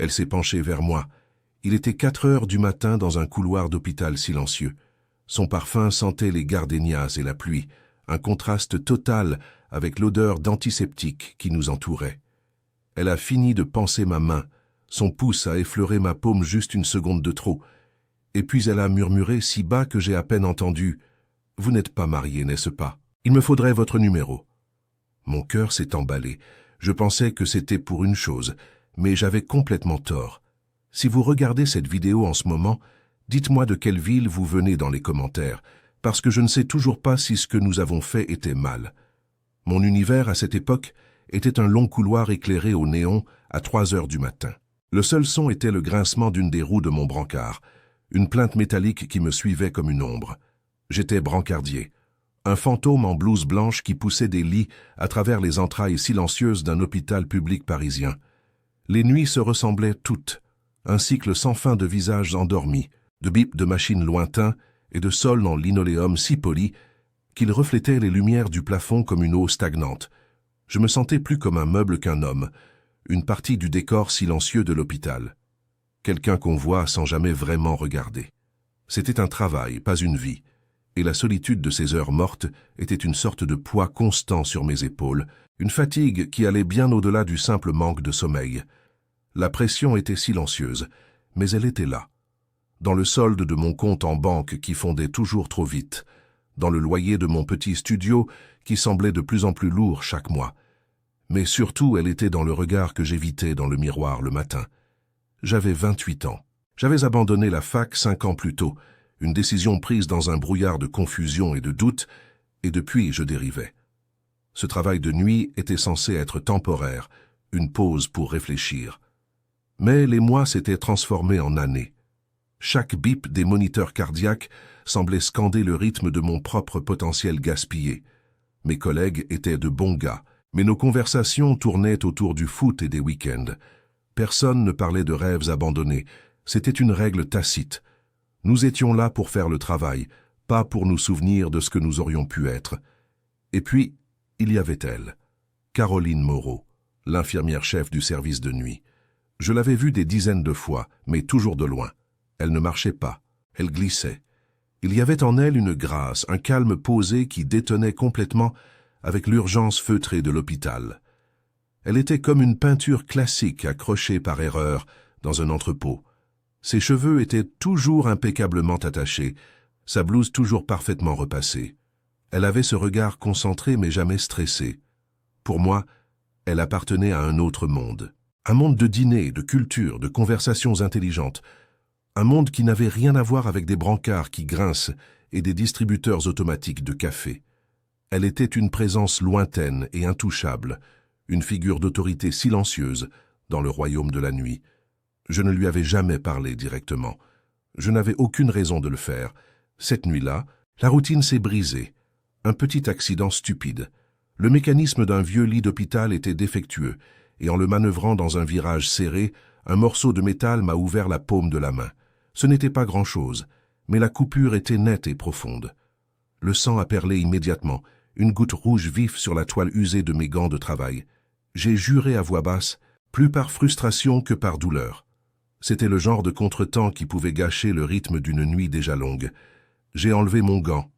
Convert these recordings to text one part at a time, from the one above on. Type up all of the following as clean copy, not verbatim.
Elle s'est penchée vers moi. Il était 4 heures du matin dans un couloir d'hôpital silencieux. Son parfum sentait les gardénias et la pluie, un contraste total avec l'odeur d'antiseptique qui nous entourait. Elle a fini de panser ma main. Son pouce a effleuré ma paume juste une seconde de trop. Et puis elle a murmuré si bas que j'ai à peine entendu « Vous n'êtes pas marié, n'est-ce pas? Il me faudrait votre numéro. » Mon cœur s'est emballé. Je pensais que c'était pour une chose, mais j'avais complètement tort. Si vous regardez cette vidéo en ce moment, dites-moi de quelle ville vous venez dans les commentaires, parce que je ne sais toujours pas si ce que nous avons fait était mal. Mon univers, à cette époque, était un long couloir éclairé au néon à 3 heures du matin. Le seul son était le grincement d'une des roues de mon brancard, une plainte métallique qui me suivait comme une ombre. J'étais brancardier, un fantôme en blouse blanche qui poussait des lits à travers les entrailles silencieuses d'un hôpital public parisien. Les nuits se ressemblaient toutes, un cycle sans fin de visages endormis, de bips de machines lointains et de sols en linoléum si polis qu'ils reflétaient les lumières du plafond comme une eau stagnante. Je me sentais plus comme un meuble qu'un homme, une partie du décor silencieux de l'hôpital. Quelqu'un qu'on voit sans jamais vraiment regarder. C'était un travail, pas une vie, et la solitude de ces heures mortes était une sorte de poids constant sur mes épaules, une fatigue qui allait bien au-delà du simple manque de sommeil. La pression était silencieuse, mais elle était là. Dans le solde de mon compte en banque qui fondait toujours trop vite, dans le loyer de mon petit studio qui semblait de plus en plus lourd chaque mois. Mais surtout, elle était dans le regard que j'évitais dans le miroir le matin. J'avais 28 ans. J'avais abandonné la fac 5 ans plus tôt, une décision prise dans un brouillard de confusion et de doute, et depuis je dérivais. Ce travail de nuit était censé être temporaire, une pause pour réfléchir. Mais les mois s'étaient transformés en années. Chaque bip des moniteurs cardiaques semblait scander le rythme de mon propre potentiel gaspillé. Mes collègues étaient de bons gars, mais nos conversations tournaient autour du foot et des week-ends. Personne ne parlait de rêves abandonnés, c'était une règle tacite. Nous étions là pour faire le travail, pas pour nous souvenir de ce que nous aurions pu être. Et puis, il y avait elle, Caroline Moreau, l'infirmière-chef du service de nuit. Je l'avais vue des dizaines de fois, mais toujours de loin. Elle ne marchait pas, elle glissait. Il y avait en elle une grâce, un calme posé qui détonnait complètement avec l'urgence feutrée de l'hôpital. Elle était comme une peinture classique accrochée par erreur dans un entrepôt. Ses cheveux étaient toujours impeccablement attachés, sa blouse toujours parfaitement repassée. Elle avait ce regard concentré mais jamais stressé. Pour moi, elle appartenait à un autre monde. Un monde de dîners, de culture, de conversations intelligentes. Un monde qui n'avait rien à voir avec des brancards qui grincent et des distributeurs automatiques de café. Elle était une présence lointaine et intouchable, une figure d'autorité silencieuse dans le royaume de la nuit. Je ne lui avais jamais parlé directement. Je n'avais aucune raison de le faire. Cette nuit-là, la routine s'est brisée. Un petit accident stupide. Le mécanisme d'un vieux lit d'hôpital était défectueux, et en le manœuvrant dans un virage serré, un morceau de métal m'a ouvert la paume de la main. Ce n'était pas grand-chose, mais la coupure était nette et profonde. Le sang a perlé immédiatement, une goutte rouge vif sur la toile usée de mes gants de travail. J'ai juré à voix basse, plus par frustration que par douleur. C'était le genre de contretemps qui pouvait gâcher le rythme d'une nuit déjà longue. J'ai enlevé mon gant,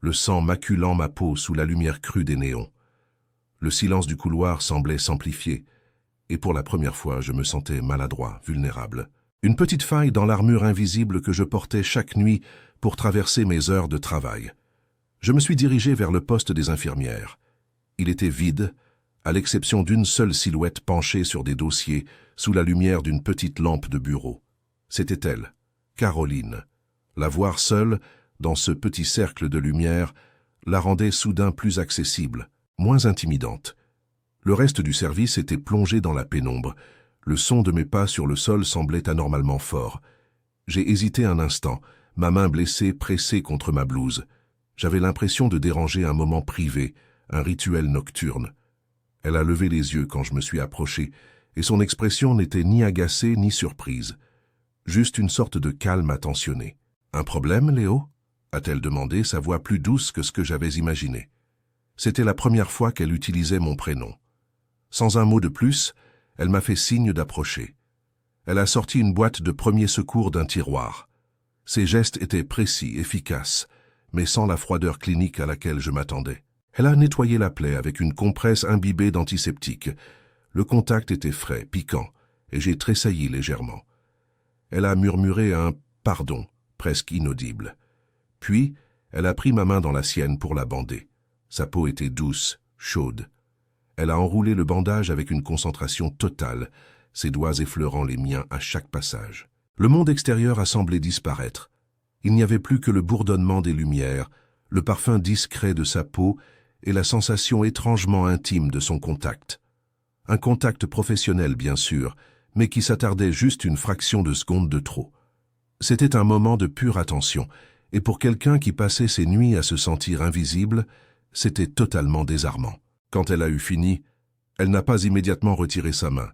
le sang maculant ma peau sous la lumière crue des néons. Le silence du couloir semblait s'amplifier, et pour la première fois, je me sentais maladroit, vulnérable. Une petite faille dans l'armure invisible que je portais chaque nuit pour traverser mes heures de travail. Je me suis dirigé vers le poste des infirmières. Il était vide, à l'exception d'une seule silhouette penchée sur des dossiers sous la lumière d'une petite lampe de bureau. C'était elle, Caroline. La voir seule, dans ce petit cercle de lumière, la rendait soudain plus accessible, moins intimidante. Le reste du service était plongé dans la pénombre. Le son de mes pas sur le sol semblait anormalement fort. J'ai hésité un instant, ma main blessée pressée contre ma blouse. J'avais l'impression de déranger un moment privé, un rituel nocturne. Elle a levé les yeux quand je me suis approché, et son expression n'était ni agacée ni surprise. Juste une sorte de calme attentionné. « Un problème, Léo ?» a-t-elle demandé, sa voix plus douce que ce que j'avais imaginé. C'était la première fois qu'elle utilisait mon prénom. Sans un mot de plus, elle m'a fait signe d'approcher. Elle a sorti une boîte de premiers secours d'un tiroir. Ses gestes étaient précis, efficaces, mais sans la froideur clinique à laquelle je m'attendais. Elle a nettoyé la plaie avec une compresse imbibée d'antiseptique. Le contact était frais, piquant, et j'ai tressailli légèrement. Elle a murmuré un « pardon » presque inaudible. Puis, elle a pris ma main dans la sienne pour la bander. Sa peau était douce, chaude. Elle a enroulé le bandage avec une concentration totale, ses doigts effleurant les miens à chaque passage. Le monde extérieur a semblé disparaître. Il n'y avait plus que le bourdonnement des lumières, le parfum discret de sa peau et la sensation étrangement intime de son contact. Un contact professionnel, bien sûr, mais qui s'attardait juste une fraction de seconde de trop. C'était un moment de pure attention, et pour quelqu'un qui passait ses nuits à se sentir invisible, c'était totalement désarmant. Quand elle a eu fini, elle n'a pas immédiatement retiré sa main.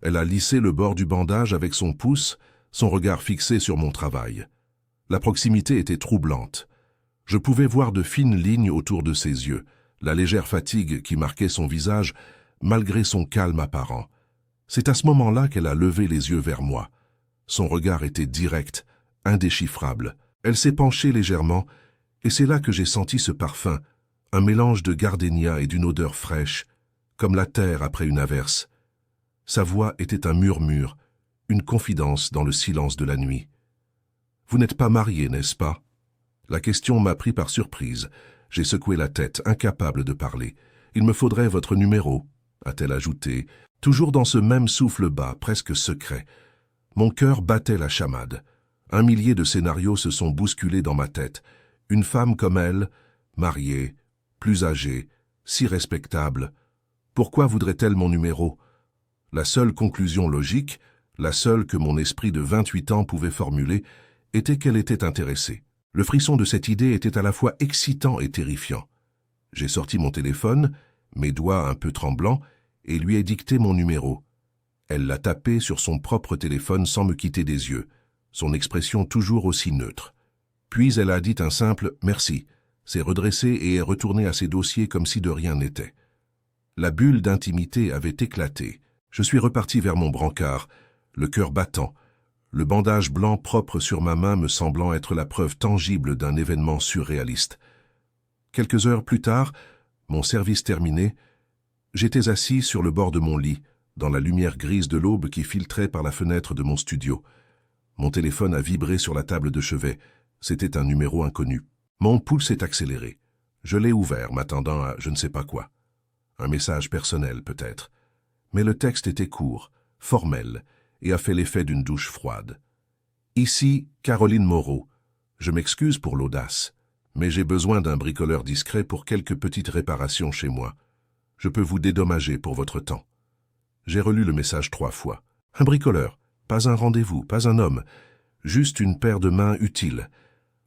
Elle a lissé le bord du bandage avec son pouce, son regard fixé sur mon travail. La proximité était troublante. Je pouvais voir de fines lignes autour de ses yeux, la légère fatigue qui marquait son visage, malgré son calme apparent. C'est à ce moment-là qu'elle a levé les yeux vers moi. Son regard était direct, indéchiffrable. Elle s'est penchée légèrement, et c'est là que j'ai senti ce parfum, un mélange de gardénia et d'une odeur fraîche, comme la terre après une averse. Sa voix était un murmure, une confidence dans le silence de la nuit. « Vous n'êtes pas marié, n'est-ce pas ?» La question m'a pris par surprise. J'ai secoué la tête, incapable de parler. « Il me faudrait votre numéro », a-t-elle ajouté, toujours dans ce même souffle bas, presque secret. Mon cœur battait la chamade. 1 millier de scénarios se sont bousculés dans ma tête. Une femme comme elle, mariée, plus âgée, si respectable. Pourquoi voudrait-elle mon numéro ? La seule conclusion logique, la seule que mon esprit de 28 ans pouvait formuler, était qu'elle était intéressée. Le frisson de cette idée était à la fois excitant et terrifiant. J'ai sorti mon téléphone, mes doigts un peu tremblants, et lui ai dicté mon numéro. Elle l'a tapé sur son propre téléphone sans me quitter des yeux, son expression toujours aussi neutre. Puis elle a dit un simple « merci », s'est redressée et est retournée à ses dossiers comme si de rien n'était. La bulle d'intimité avait éclaté. Je suis reparti vers mon brancard, le cœur battant, le bandage blanc propre sur ma main me semblant être la preuve tangible d'un événement surréaliste. Quelques heures plus tard, mon service terminé, j'étais assis sur le bord de mon lit, dans la lumière grise de l'aube qui filtrait par la fenêtre de mon studio. Mon téléphone a vibré sur la table de chevet. C'était un numéro inconnu. Mon pouls s'est accéléré. Je l'ai ouvert, m'attendant à je ne sais pas quoi. Un message personnel, peut-être. Mais le texte était court, formel, et a fait l'effet d'une douche froide. Ici, Caroline Moreau. Je m'excuse pour l'audace, mais j'ai besoin d'un bricoleur discret pour quelques petites réparations chez moi. Je peux vous dédommager pour votre temps. J'ai relu le message 3 fois. Un bricoleur, pas un rendez-vous, pas un homme, juste une paire de mains utiles.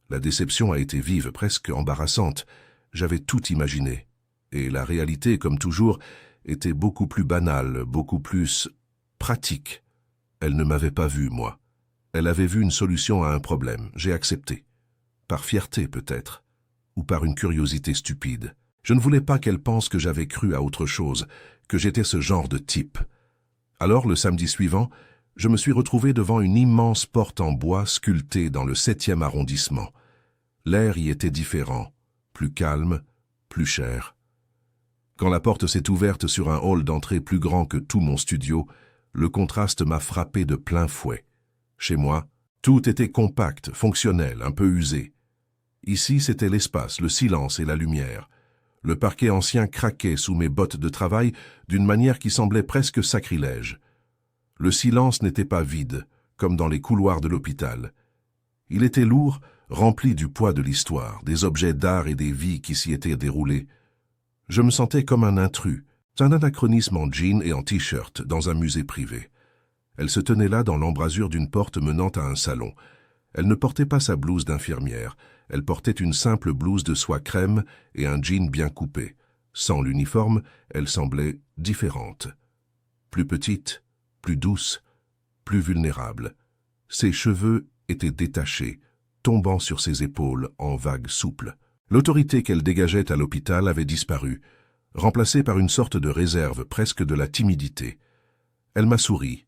La déception a été vive, presque embarrassante. J'avais tout imaginé. Et la réalité, comme toujours, était beaucoup plus banale, beaucoup plus pratique. Elle ne m'avait pas vu, moi. Elle avait vu une solution à un problème. J'ai accepté. Par fierté, peut-être. Ou par une curiosité stupide. Je ne voulais pas qu'elle pense que j'avais cru à autre chose, que j'étais ce genre de type. Alors, le samedi suivant, je me suis retrouvé devant une immense porte en bois sculptée dans le 7e arrondissement. L'air y était différent, plus calme, plus cher. Quand la porte s'est ouverte sur un hall d'entrée plus grand que tout mon studio, le contraste m'a frappé de plein fouet. Chez moi, tout était compact, fonctionnel, un peu usé. Ici, c'était l'espace, le silence et la lumière. Le parquet ancien craquait sous mes bottes de travail d'une manière qui semblait presque sacrilège. Le silence n'était pas vide, comme dans les couloirs de l'hôpital. Il était lourd, rempli du poids de l'histoire, des objets d'art et des vies qui s'y étaient déroulées. Je me sentais comme un intrus, un anachronisme en jean et en t-shirt dans un musée privé. Elle se tenait là dans l'embrasure d'une porte menant à un salon. Elle ne portait pas sa blouse d'infirmière, elle portait une simple blouse de soie crème et un jean bien coupé. Sans l'uniforme, elle semblait différente. Plus petite, plus douce, plus vulnérable. Ses cheveux étaient détachés, tombant sur ses épaules en vagues souples. L'autorité qu'elle dégageait à l'hôpital avait disparu, remplacée par une sorte de réserve, presque de la timidité. Elle m'a souri,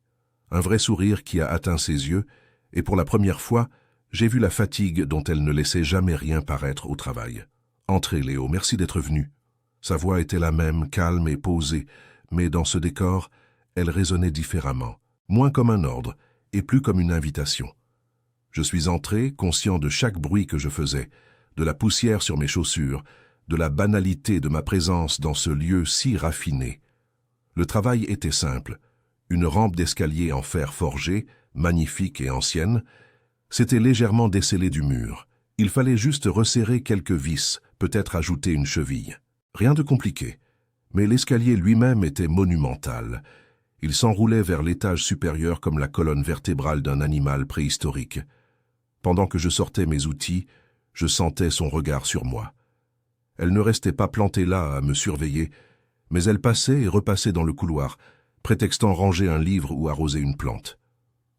un vrai sourire qui a atteint ses yeux, et pour la première fois, j'ai vu la fatigue dont elle ne laissait jamais rien paraître au travail. « Entrez, Léo, merci d'être venu. » Sa voix était la même, calme et posée, mais dans ce décor, elle résonnait différemment, moins comme un ordre et plus comme une invitation. Je suis entré, conscient de chaque bruit que je faisais, de la poussière sur mes chaussures, de la banalité de ma présence dans ce lieu si raffiné. Le travail était simple, une rampe d'escalier en fer forgé, magnifique et ancienne, s'était légèrement descellée du mur. Il fallait juste resserrer quelques vis, peut-être ajouter une cheville. Rien de compliqué, mais l'escalier lui-même était monumental. Il s'enroulait vers l'étage supérieur comme la colonne vertébrale d'un animal préhistorique. Pendant que je sortais mes outils, je sentais son regard sur moi. Elle ne restait pas plantée là à me surveiller, mais elle passait et repassait dans le couloir, prétextant ranger un livre ou arroser une plante.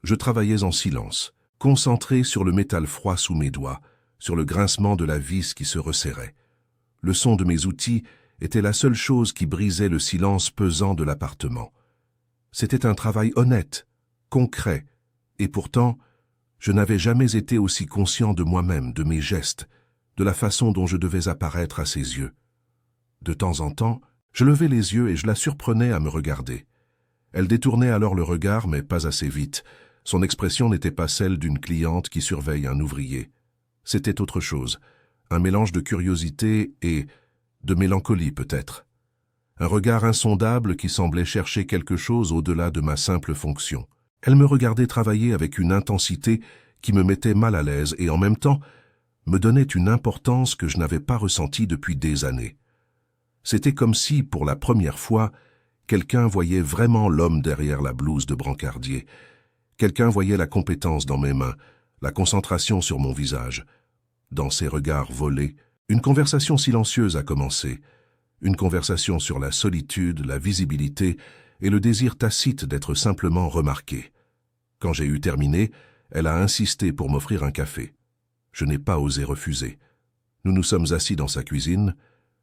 Je travaillais en silence, concentré sur le métal froid sous mes doigts, sur le grincement de la vis qui se resserrait. Le son de mes outils était la seule chose qui brisait le silence pesant de l'appartement. C'était un travail honnête, concret, et pourtant, je n'avais jamais été aussi conscient de moi-même, de mes gestes, de la façon dont je devais apparaître à ses yeux. De temps en temps, je levais les yeux et je la surprenais à me regarder. Elle détournait alors le regard, mais pas assez vite. Son expression n'était pas celle d'une cliente qui surveille un ouvrier. C'était autre chose, un mélange de curiosité et de mélancolie peut-être. Un regard insondable qui semblait chercher quelque chose au-delà de ma simple fonction. Elle me regardait travailler avec une intensité qui me mettait mal à l'aise et en même temps me donnait une importance que je n'avais pas ressentie depuis des années. C'était comme si, pour la première fois, quelqu'un voyait vraiment l'homme derrière la blouse de brancardier. Quelqu'un voyait la compétence dans mes mains, la concentration sur mon visage. Dans ses regards volés, une conversation silencieuse a commencé. Une conversation sur la solitude, la visibilité et le désir tacite d'être simplement remarqué. Quand j'ai eu terminé, elle a insisté pour m'offrir un café. Je n'ai pas osé refuser. Nous nous sommes assis dans sa cuisine,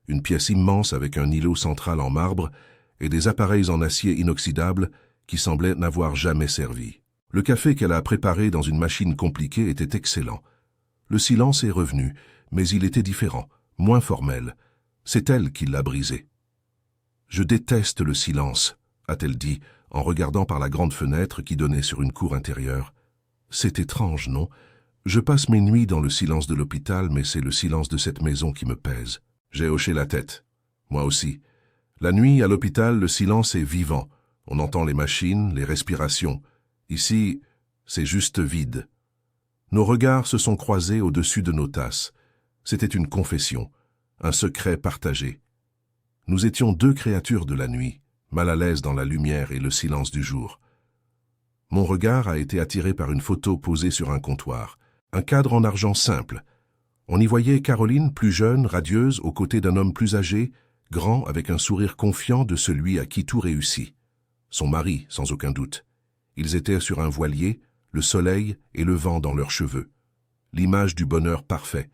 une pièce immense avec un îlot central en marbre et des appareils en acier inoxydable qui semblaient n'avoir jamais servi. Le café qu'elle a préparé dans une machine compliquée était excellent. Le silence est revenu, mais il était différent, moins formel. C'est elle qui l'a brisé. « Je déteste le silence », a-t-elle dit, en regardant par la grande fenêtre qui donnait sur une cour intérieure. « C'est étrange, non ? Je passe mes nuits dans le silence de l'hôpital, mais c'est le silence de cette maison qui me pèse. » J'ai hoché la tête. Moi aussi. La nuit, à l'hôpital, le silence est vivant. On entend les machines, les respirations. Ici, c'est juste vide. Nos regards se sont croisés au-dessus de nos tasses. C'était une confession, un secret partagé. Nous étions deux créatures de la nuit, mal à l'aise dans la lumière et le silence du jour. Mon regard a été attiré par une photo posée sur un comptoir, un cadre en argent simple. On y voyait Caroline, plus jeune, radieuse, aux côtés d'un homme plus âgé, grand, avec un sourire confiant de celui à qui tout réussit. Son mari, sans aucun doute. Ils étaient sur un voilier, le soleil et le vent dans leurs cheveux. L'image du bonheur parfait.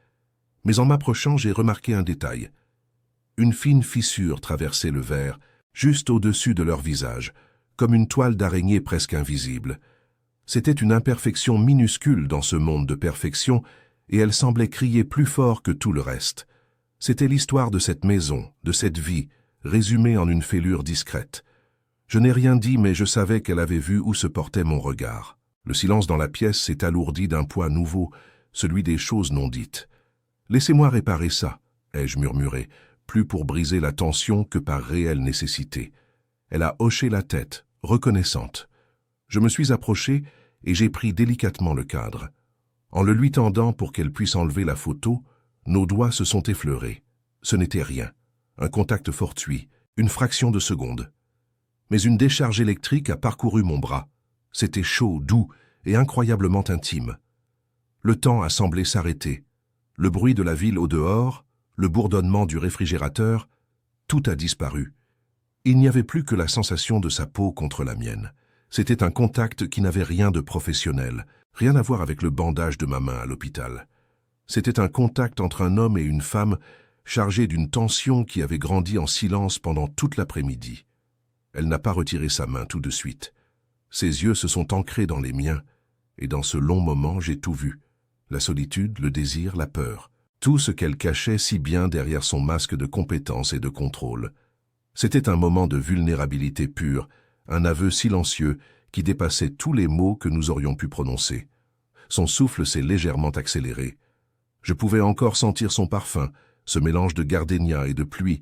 Mais en m'approchant, j'ai remarqué un détail. Une fine fissure traversait le verre, juste au-dessus de leur visage, comme une toile d'araignée presque invisible. C'était une imperfection minuscule dans ce monde de perfection, et elle semblait crier plus fort que tout le reste. C'était l'histoire de cette maison, de cette vie, résumée en une fêlure discrète. Je n'ai rien dit, mais je savais qu'elle avait vu où se portait mon regard. Le silence dans la pièce s'est alourdi d'un poids nouveau, celui des choses non dites. « Laissez-moi réparer ça », ai-je murmuré, plus pour briser la tension que par réelle nécessité. Elle a hoché la tête, reconnaissante. Je me suis approché et j'ai pris délicatement le cadre. En le lui tendant pour qu'elle puisse enlever la photo, nos doigts se sont effleurés. Ce n'était rien. Un contact fortuit, une fraction de seconde. Mais une décharge électrique a parcouru mon bras. C'était chaud, doux et incroyablement intime. Le temps a semblé s'arrêter. Le bruit de la ville au dehors, le bourdonnement du réfrigérateur, tout a disparu. Il n'y avait plus que la sensation de sa peau contre la mienne. C'était un contact qui n'avait rien de professionnel, rien à voir avec le bandage de ma main à l'hôpital. C'était un contact entre un homme et une femme chargé d'une tension qui avait grandi en silence pendant toute l'après-midi. Elle n'a pas retiré sa main tout de suite. Ses yeux se sont ancrés dans les miens, et dans ce long moment j'ai tout vu. La solitude, le désir, la peur. Tout ce qu'elle cachait si bien derrière son masque de compétence et de contrôle. C'était un moment de vulnérabilité pure, un aveu silencieux qui dépassait tous les mots que nous aurions pu prononcer. Son souffle s'est légèrement accéléré. Je pouvais encore sentir son parfum, ce mélange de gardénia et de pluie,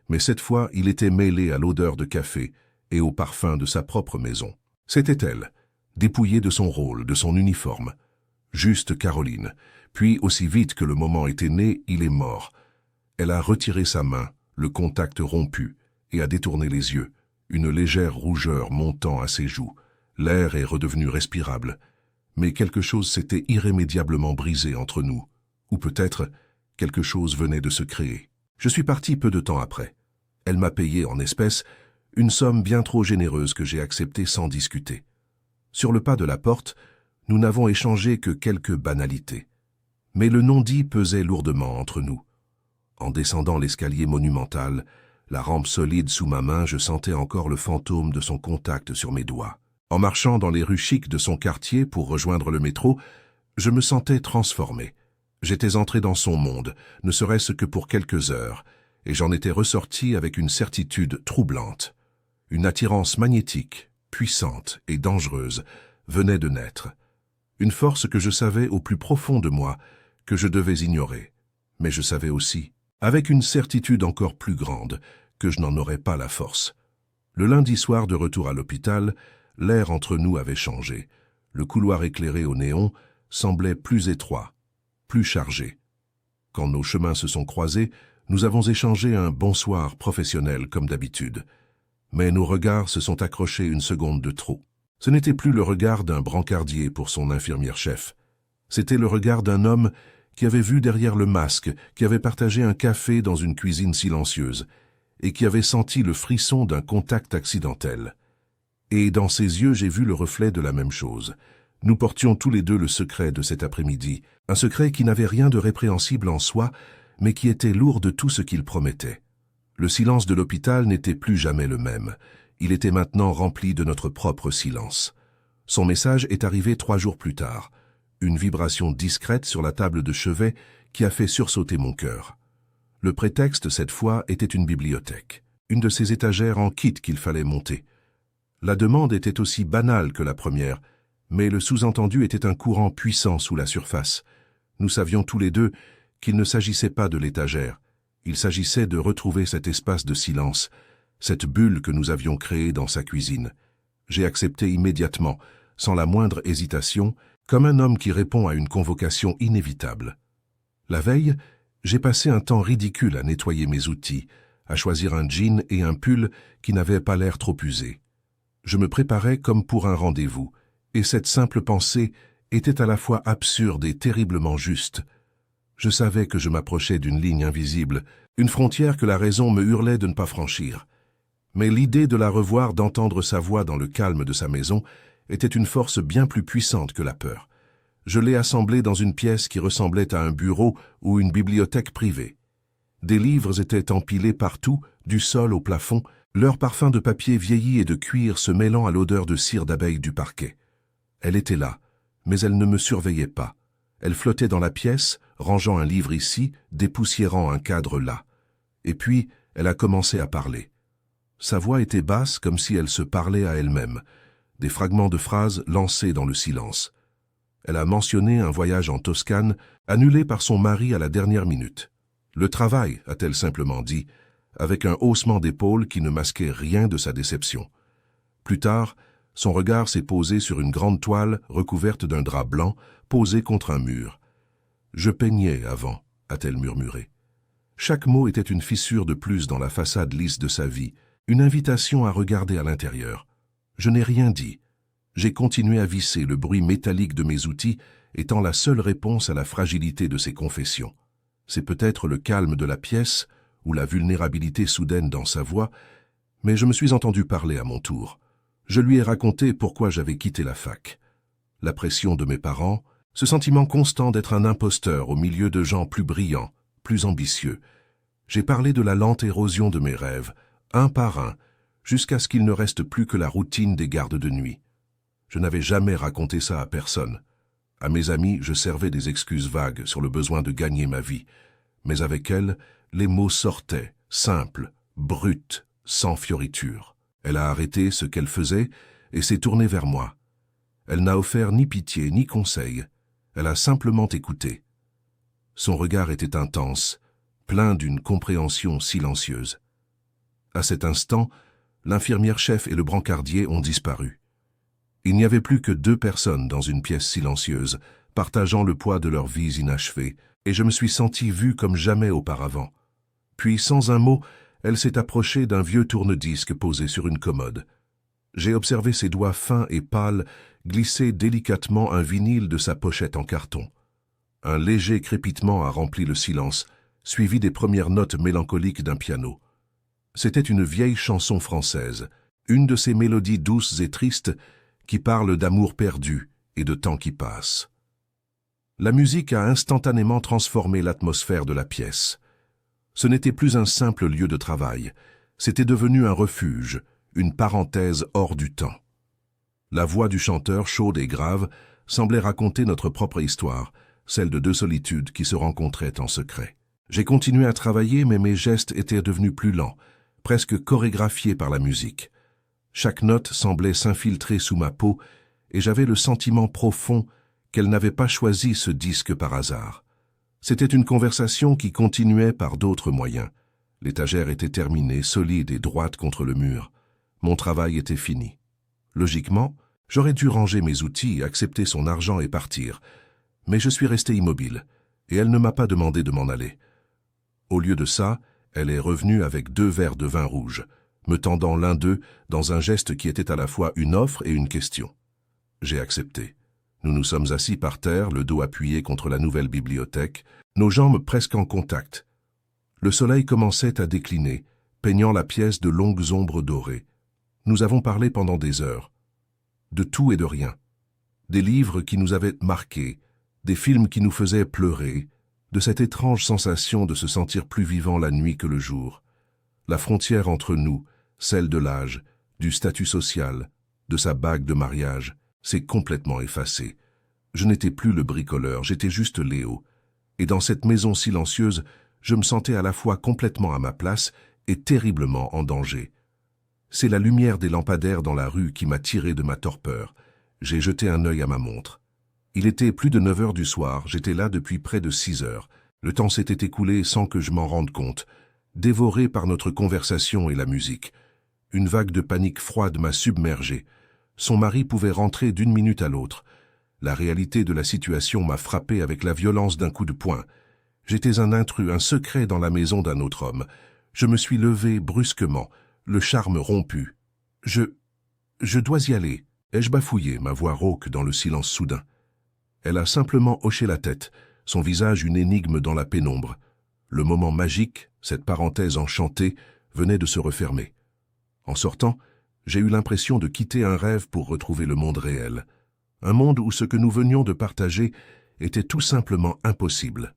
mais cette fois il était mêlé à l'odeur de café et au parfum de sa propre maison. C'était elle, dépouillée de son rôle, de son uniforme. Juste Caroline. Puis, aussi vite que le moment était né, il est mort. Elle a retiré sa main, le contact rompu, et a détourné les yeux, une légère rougeur montant à ses joues. L'air est redevenu respirable. Mais quelque chose s'était irrémédiablement brisé entre nous. Ou peut-être, quelque chose venait de se créer. Je suis parti peu de temps après. Elle m'a payé en espèces une somme bien trop généreuse que j'ai acceptée sans discuter. Sur le pas de la porte, nous n'avons échangé que quelques banalités. Mais le non-dit pesait lourdement entre nous. En descendant l'escalier monumental, la rampe solide sous ma main, je sentais encore le fantôme de son contact sur mes doigts. En marchant dans les rues chics de son quartier pour rejoindre le métro, je me sentais transformé. J'étais entré dans son monde, ne serait-ce que pour quelques heures, et j'en étais ressorti avec une certitude troublante. Une attirance magnétique, puissante et dangereuse, venait de naître. Une force que je savais au plus profond de moi, que je devais ignorer. Mais je savais aussi, avec une certitude encore plus grande, que je n'en aurais pas la force. Le lundi soir de retour à l'hôpital, l'air entre nous avait changé. Le couloir éclairé au néon semblait plus étroit, plus chargé. Quand nos chemins se sont croisés, nous avons échangé un bonsoir professionnel comme d'habitude. Mais nos regards se sont accrochés une seconde de trop. Ce n'était plus le regard d'un brancardier pour son infirmière-chef. C'était le regard d'un homme qui avait vu derrière le masque, qui avait partagé un café dans une cuisine silencieuse, et qui avait senti le frisson d'un contact accidentel. Et dans ses yeux, j'ai vu le reflet de la même chose. Nous portions tous les deux le secret de cet après-midi, un secret qui n'avait rien de répréhensible en soi, mais qui était lourd de tout ce qu'il promettait. Le silence de l'hôpital n'était plus jamais le même. Il était maintenant rempli de notre propre silence. Son message est arrivé 3 jours plus tard. Une vibration discrète sur la table de chevet qui a fait sursauter mon cœur. Le prétexte, cette fois, était une bibliothèque. Une de ces étagères en kit qu'il fallait monter. La demande était aussi banale que la première, mais le sous-entendu était un courant puissant sous la surface. Nous savions tous les deux qu'il ne s'agissait pas de l'étagère. Il s'agissait de retrouver cet espace de silence, cette bulle que nous avions créée dans sa cuisine. J'ai accepté immédiatement, sans la moindre hésitation, comme un homme qui répond à une convocation inévitable. La veille, j'ai passé un temps ridicule à nettoyer mes outils, à choisir un jean et un pull qui n'avaient pas l'air trop usés. Je me préparais comme pour un rendez-vous, et cette simple pensée était à la fois absurde et terriblement juste. Je savais que je m'approchais d'une ligne invisible, une frontière que la raison me hurlait de ne pas franchir. Mais l'idée de la revoir, d'entendre sa voix dans le calme de sa maison, était une force bien plus puissante que la peur. Je l'ai assemblée dans une pièce qui ressemblait à un bureau ou une bibliothèque privée. Des livres étaient empilés partout, du sol au plafond, leur parfum de papier vieilli et de cuir se mêlant à l'odeur de cire d'abeille du parquet. Elle était là, mais elle ne me surveillait pas. Elle flottait dans la pièce, rangeant un livre ici, dépoussiérant un cadre là. Et puis, elle a commencé à parler. Sa voix était basse comme si elle se parlait à elle-même, des fragments de phrases lancés dans le silence. Elle a mentionné un voyage en Toscane, annulé par son mari à la dernière minute. Le travail, a-t-elle simplement dit, avec un haussement d'épaules qui ne masquait rien de sa déception. Plus tard, son regard s'est posé sur une grande toile recouverte d'un drap blanc, posée contre un mur. « Je peignais avant », a-t-elle murmuré. Chaque mot était une fissure de plus dans la façade lisse de sa vie, une invitation à regarder à l'intérieur. Je n'ai rien dit. J'ai continué à visser, le bruit métallique de mes outils étant la seule réponse à la fragilité de ses confessions. C'est peut-être le calme de la pièce ou la vulnérabilité soudaine dans sa voix, mais je me suis entendu parler à mon tour. Je lui ai raconté pourquoi j'avais quitté la fac. La pression de mes parents, ce sentiment constant d'être un imposteur au milieu de gens plus brillants, plus ambitieux. J'ai parlé de la lente érosion de mes rêves, un par un, jusqu'à ce qu'il ne reste plus que la routine des gardes de nuit. Je n'avais jamais raconté ça à personne. À mes amis, je servais des excuses vagues sur le besoin de gagner ma vie. Mais avec elle, les mots sortaient, simples, bruts, sans fioriture. Elle a arrêté ce qu'elle faisait et s'est tournée vers moi. Elle n'a offert ni pitié ni conseil. Elle a simplement écouté. Son regard était intense, plein d'une compréhension silencieuse. À cet instant, l'infirmière-chef et le brancardier ont disparu. Il n'y avait plus que 2 personnes dans une pièce silencieuse, partageant le poids de leurs vies inachevées, et je me suis senti vu comme jamais auparavant. Puis, sans un mot, elle s'est approchée d'un vieux tourne-disque posé sur une commode. J'ai observé ses doigts fins et pâles glisser délicatement un vinyle de sa pochette en carton. Un léger crépitement a rempli le silence, suivi des premières notes mélancoliques d'un piano. C'était une vieille chanson française, une de ces mélodies douces et tristes qui parlent d'amour perdu et de temps qui passe. La musique a instantanément transformé l'atmosphère de la pièce. Ce n'était plus un simple lieu de travail, c'était devenu un refuge, une parenthèse hors du temps. La voix du chanteur, chaude et grave, semblait raconter notre propre histoire, celle de 2 solitudes qui se rencontraient en secret. J'ai continué à travailler, mais mes gestes étaient devenus plus lents, presque chorégraphiés par la musique. Chaque note semblait s'infiltrer sous ma peau, et j'avais le sentiment profond qu'elle n'avait pas choisi ce disque par hasard. C'était une conversation qui continuait par d'autres moyens. L'étagère était terminée, solide et droite contre le mur. Mon travail était fini. Logiquement, j'aurais dû ranger mes outils, accepter son argent et partir. Mais je suis resté immobile, et elle ne m'a pas demandé de m'en aller. Au lieu de ça, elle est revenue avec 2 verres de vin rouge, me tendant l'un d'eux dans un geste qui était à la fois une offre et une question. J'ai accepté. Nous nous sommes assis par terre, le dos appuyé contre la nouvelle bibliothèque, nos jambes presque en contact. Le soleil commençait à décliner, peignant la pièce de longues ombres dorées. Nous avons parlé pendant des heures. De tout et de rien. Des livres qui nous avaient marqués, des films qui nous faisaient pleurer, de cette étrange sensation de se sentir plus vivant la nuit que le jour. La frontière entre nous, celle de l'âge, du statut social, de sa bague de mariage, s'est complètement effacée. Je n'étais plus le bricoleur, j'étais juste Léo. Et dans cette maison silencieuse, je me sentais à la fois complètement à ma place et terriblement en danger. C'est la lumière des lampadaires dans la rue qui m'a tiré de ma torpeur. J'ai jeté un œil à ma montre. Il était plus de 9 heures du soir, j'étais là depuis près de 6 heures. Le temps s'était écoulé sans que je m'en rende compte, dévoré par notre conversation et la musique. Une vague de panique froide m'a submergé. Son mari pouvait rentrer d'une minute à l'autre. La réalité de la situation m'a frappé avec la violence d'un coup de poing. J'étais un intrus, un secret dans la maison d'un autre homme. Je me suis levé brusquement, le charme rompu. Je dois y aller. Ai-je bafouillé, ma voix rauque dans le silence soudain. Elle a simplement hoché la tête, son visage une énigme dans la pénombre. Le moment magique, cette parenthèse enchantée, venait de se refermer. En sortant, j'ai eu l'impression de quitter un rêve pour retrouver le monde réel. Un monde où ce que nous venions de partager était tout simplement impossible.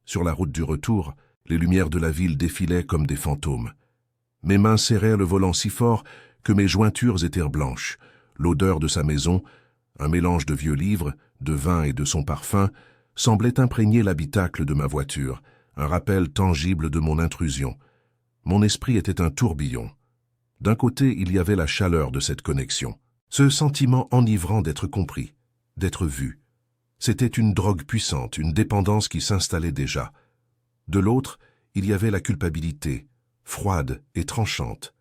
Sur la route du retour, les lumières de la ville défilaient comme des fantômes. Mes mains serrèrent le volant si fort que mes jointures étaient blanches. L'odeur de sa maison, un mélange de vieux livres, de vin et de son parfum, semblait imprégner l'habitacle de ma voiture, un rappel tangible de mon intrusion. Mon esprit était un tourbillon. D'un côté, il y avait la chaleur de cette connexion, ce sentiment enivrant d'être compris, d'être vu. C'était une drogue puissante, une dépendance qui s'installait déjà. De l'autre, il y avait la culpabilité, froide et tranchante.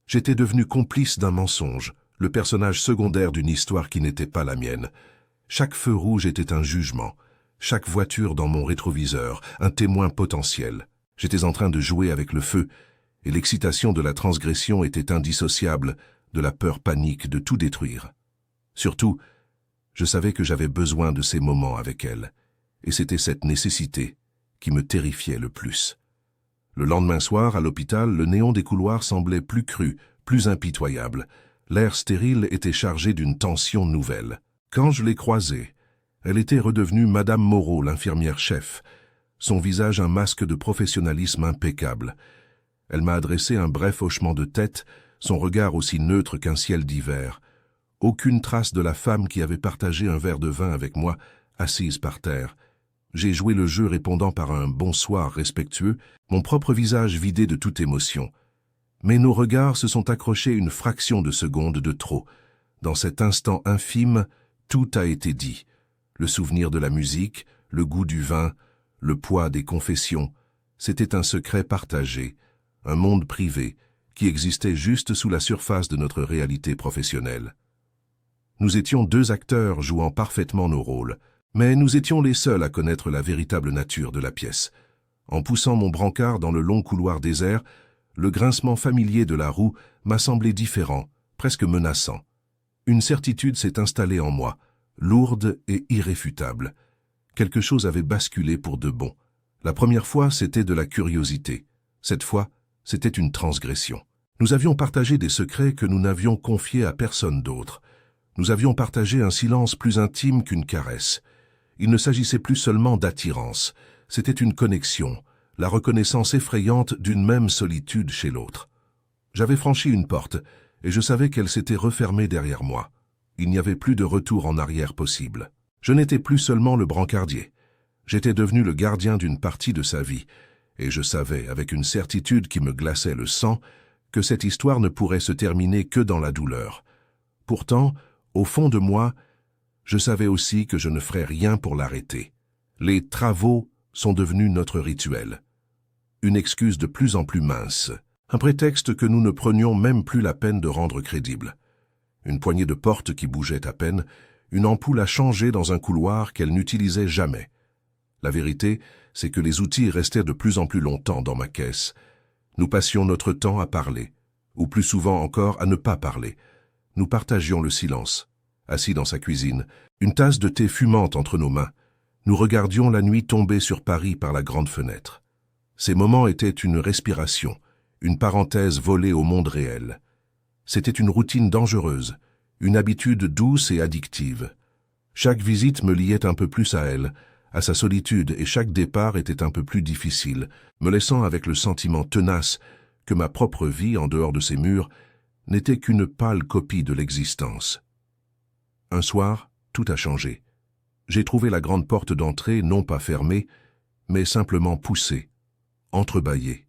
J'étais devenu complice d'un mensonge, le personnage secondaire d'une histoire qui n'était pas la mienne. Chaque feu rouge était un jugement, chaque voiture dans mon rétroviseur, un témoin potentiel. J'étais en train de jouer avec le feu, et l'excitation de la transgression était indissociable de la peur panique de tout détruire. Surtout, je savais que j'avais besoin de ces moments avec elle, et c'était cette nécessité qui me terrifiait le plus. Le lendemain soir, à l'hôpital, le néon des couloirs semblait plus cru, plus impitoyable. L'air stérile était chargé d'une tension nouvelle. Quand je l'ai croisée, elle était redevenue Madame Moreau, l'infirmière-chef, son visage un masque de professionnalisme impeccable. Elle m'a adressé un bref hochement de tête, son regard aussi neutre qu'un ciel d'hiver. Aucune trace de la femme qui avait partagé un verre de vin avec moi, assise par terre. J'ai joué le jeu répondant par un bonsoir respectueux, mon propre visage vidé de toute émotion. Mais nos regards se sont accrochés une fraction de seconde de trop. Dans cet instant infime, tout a été dit. Le souvenir de la musique, le goût du vin, le poids des confessions. C'était un secret partagé, un monde privé, qui existait juste sous la surface de notre réalité professionnelle. Nous étions deux acteurs jouant parfaitement nos rôles, mais nous étions les seuls à connaître la véritable nature de la pièce. En poussant mon brancard dans le long couloir désert, le grincement familier de la roue m'a semblé différent, presque menaçant. Une certitude s'est installée en moi, lourde et irréfutable. Quelque chose avait basculé pour de bon. La première fois, c'était de la curiosité. Cette fois, c'était une transgression. Nous avions partagé des secrets que nous n'avions confiés à personne d'autre. Nous avions partagé un silence plus intime qu'une caresse. Il ne s'agissait plus seulement d'attirance, c'était une connexion, la reconnaissance effrayante d'une même solitude chez l'autre. J'avais franchi une porte, et je savais qu'elle s'était refermée derrière moi. Il n'y avait plus de retour en arrière possible. Je n'étais plus seulement le brancardier. J'étais devenu le gardien d'une partie de sa vie, et je savais, avec une certitude qui me glaçait le sang, que cette histoire ne pourrait se terminer que dans la douleur. Pourtant, au fond de moi, je savais aussi que je ne ferais rien pour l'arrêter. Les travaux sont devenus notre rituel. Une excuse de plus en plus mince, un prétexte que nous ne prenions même plus la peine de rendre crédible. Une poignée de porte qui bougeait à peine, une ampoule à changer dans un couloir qu'elle n'utilisait jamais. La vérité, c'est que les outils restaient de plus en plus longtemps dans ma caisse. Nous passions notre temps à parler, ou plus souvent encore à ne pas parler. Nous partagions le silence. Assis dans sa cuisine, une tasse de thé fumante entre nos mains, nous regardions la nuit tomber sur Paris par la grande fenêtre. Ces moments étaient une respiration, une parenthèse volée au monde réel. C'était une routine dangereuse, une habitude douce et addictive. Chaque visite me liait un peu plus à elle, à sa solitude, et chaque départ était un peu plus difficile, me laissant avec le sentiment tenace que ma propre vie, en dehors de ces murs, n'était qu'une pâle copie de l'existence. Un soir, tout a changé. J'ai trouvé la grande porte d'entrée non pas fermée, mais simplement poussée, entrebâillée.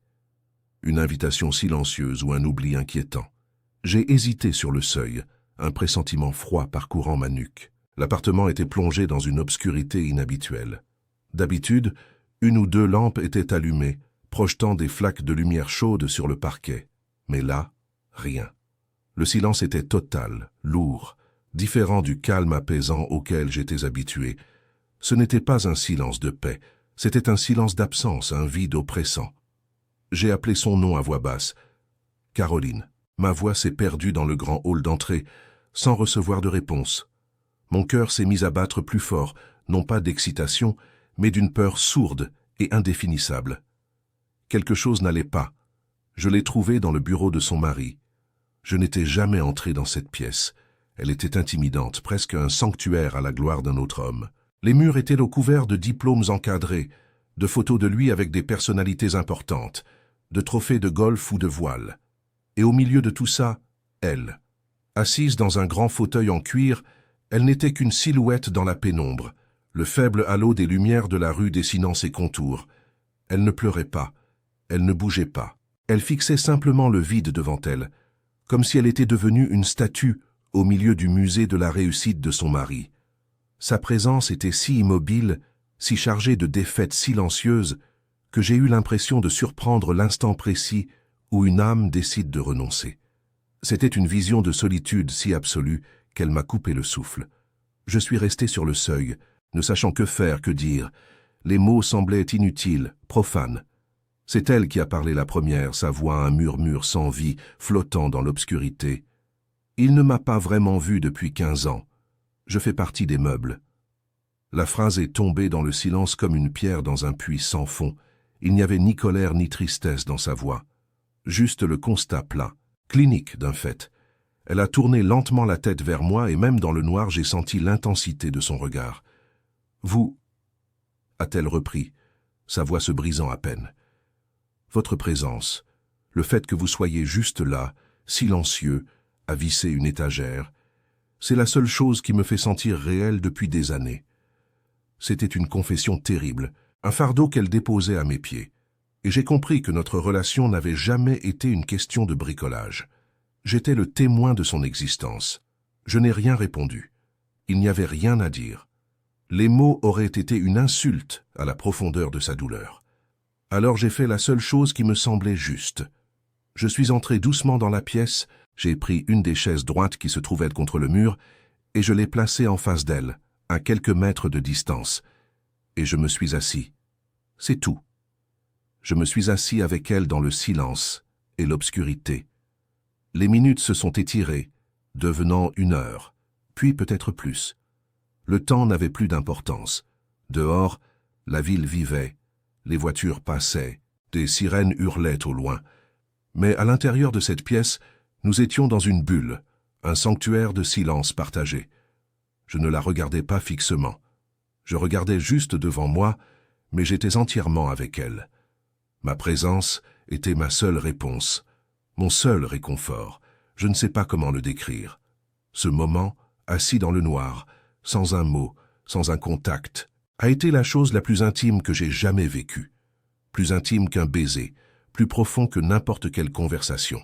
Une invitation silencieuse ou un oubli inquiétant. J'ai hésité sur le seuil, un pressentiment froid parcourant ma nuque. L'appartement était plongé dans une obscurité inhabituelle. D'habitude, une ou deux lampes étaient allumées, projetant des flaques de lumière chaude sur le parquet. Mais là, rien. Le silence était total, lourd, différent du calme apaisant auquel j'étais habitué. Ce n'était pas un silence de paix, c'était un silence d'absence, un vide oppressant. J'ai appelé son nom à voix basse. Caroline. Ma voix s'est perdue dans le grand hall d'entrée, sans recevoir de réponse. Mon cœur s'est mis à battre plus fort, non pas d'excitation, mais d'une peur sourde et indéfinissable. Quelque chose n'allait pas. Je l'ai trouvée dans le bureau de son mari. Je n'étais jamais entré dans cette pièce. Elle était intimidante, presque un sanctuaire à la gloire d'un autre homme. Les murs étaient recouverts de diplômes encadrés, de photos de lui avec des personnalités importantes, de trophées de golf ou de voile. Et au milieu de tout ça, elle. Assise dans un grand fauteuil en cuir, elle n'était qu'une silhouette dans la pénombre, le faible halo des lumières de la rue dessinant ses contours. Elle ne pleurait pas, elle ne bougeait pas. Elle fixait simplement le vide devant elle, comme si elle était devenue une statue au milieu du musée de la réussite de son mari. Sa présence était si immobile, si chargée de défaites silencieuses, que j'ai eu l'impression de surprendre l'instant précis où une âme décide de renoncer. C'était une vision de solitude si absolue qu'elle m'a coupé le souffle. Je suis resté sur le seuil, ne sachant que faire, que dire. Les mots semblaient inutiles, profanes. C'est elle qui a parlé la première, sa voix un murmure sans vie, flottant dans l'obscurité. Il ne m'a pas vraiment vu depuis 15 ans. Je fais partie des meubles. La phrase est tombée dans le silence comme une pierre dans un puits sans fond. Il n'y avait ni colère ni tristesse dans sa voix. Juste le constat plat, clinique d'un fait. Elle a tourné lentement la tête vers moi et même dans le noir j'ai senti l'intensité de son regard. « Vous » a-t-elle repris, sa voix se brisant à peine. « Votre présence, le fait que vous soyez juste là, silencieux, à visser une étagère, C'est la seule chose qui me fait sentir réelle depuis des années. C'était une confession terrible, un fardeau qu'elle déposait à mes pieds. Et j'ai compris que notre relation n'avait jamais été une question de bricolage. J'étais le témoin de son existence. Je n'ai rien répondu. Il n'y avait rien à dire. Les mots auraient été une insulte à la profondeur de sa douleur. Alors j'ai fait la seule chose qui me semblait juste. Je suis entré doucement dans la pièce, j'ai pris une des chaises droites qui se trouvait contre le mur, et je l'ai placée en face d'elle, à quelques mètres de distance, et je me suis assis. C'est tout. Je me suis assis avec elle dans le silence et l'obscurité. Les minutes se sont étirées, devenant 1 heure, puis peut-être plus. Le temps n'avait plus d'importance. Dehors, la ville vivait, les voitures passaient, des sirènes hurlaient au loin. Mais à l'intérieur de cette pièce, nous étions dans une bulle, un sanctuaire de silence partagé. Je ne la regardais pas fixement. Je regardais juste devant moi, mais j'étais entièrement avec elle. Ma présence était ma seule réponse, mon seul réconfort. Je ne sais pas comment le décrire. Ce moment, assis dans le noir, sans un mot, sans un contact, a été la chose la plus intime que j'ai jamais vécue. Plus intime qu'un baiser, plus profond que n'importe quelle conversation.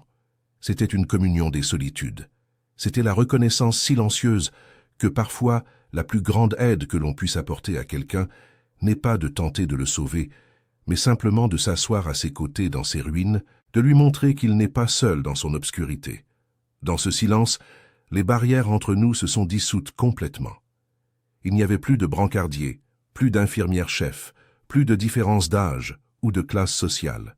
C'était une communion des solitudes. C'était la reconnaissance silencieuse que parfois la plus grande aide que l'on puisse apporter à quelqu'un n'est pas de tenter de le sauver, mais simplement de s'asseoir à ses côtés dans ses ruines, de lui montrer qu'il n'est pas seul dans son obscurité. Dans ce silence, les barrières entre nous se sont dissoutes complètement. Il n'y avait plus de brancardiers, plus d'infirmières-chefs, plus de différence d'âge ou de classe sociale.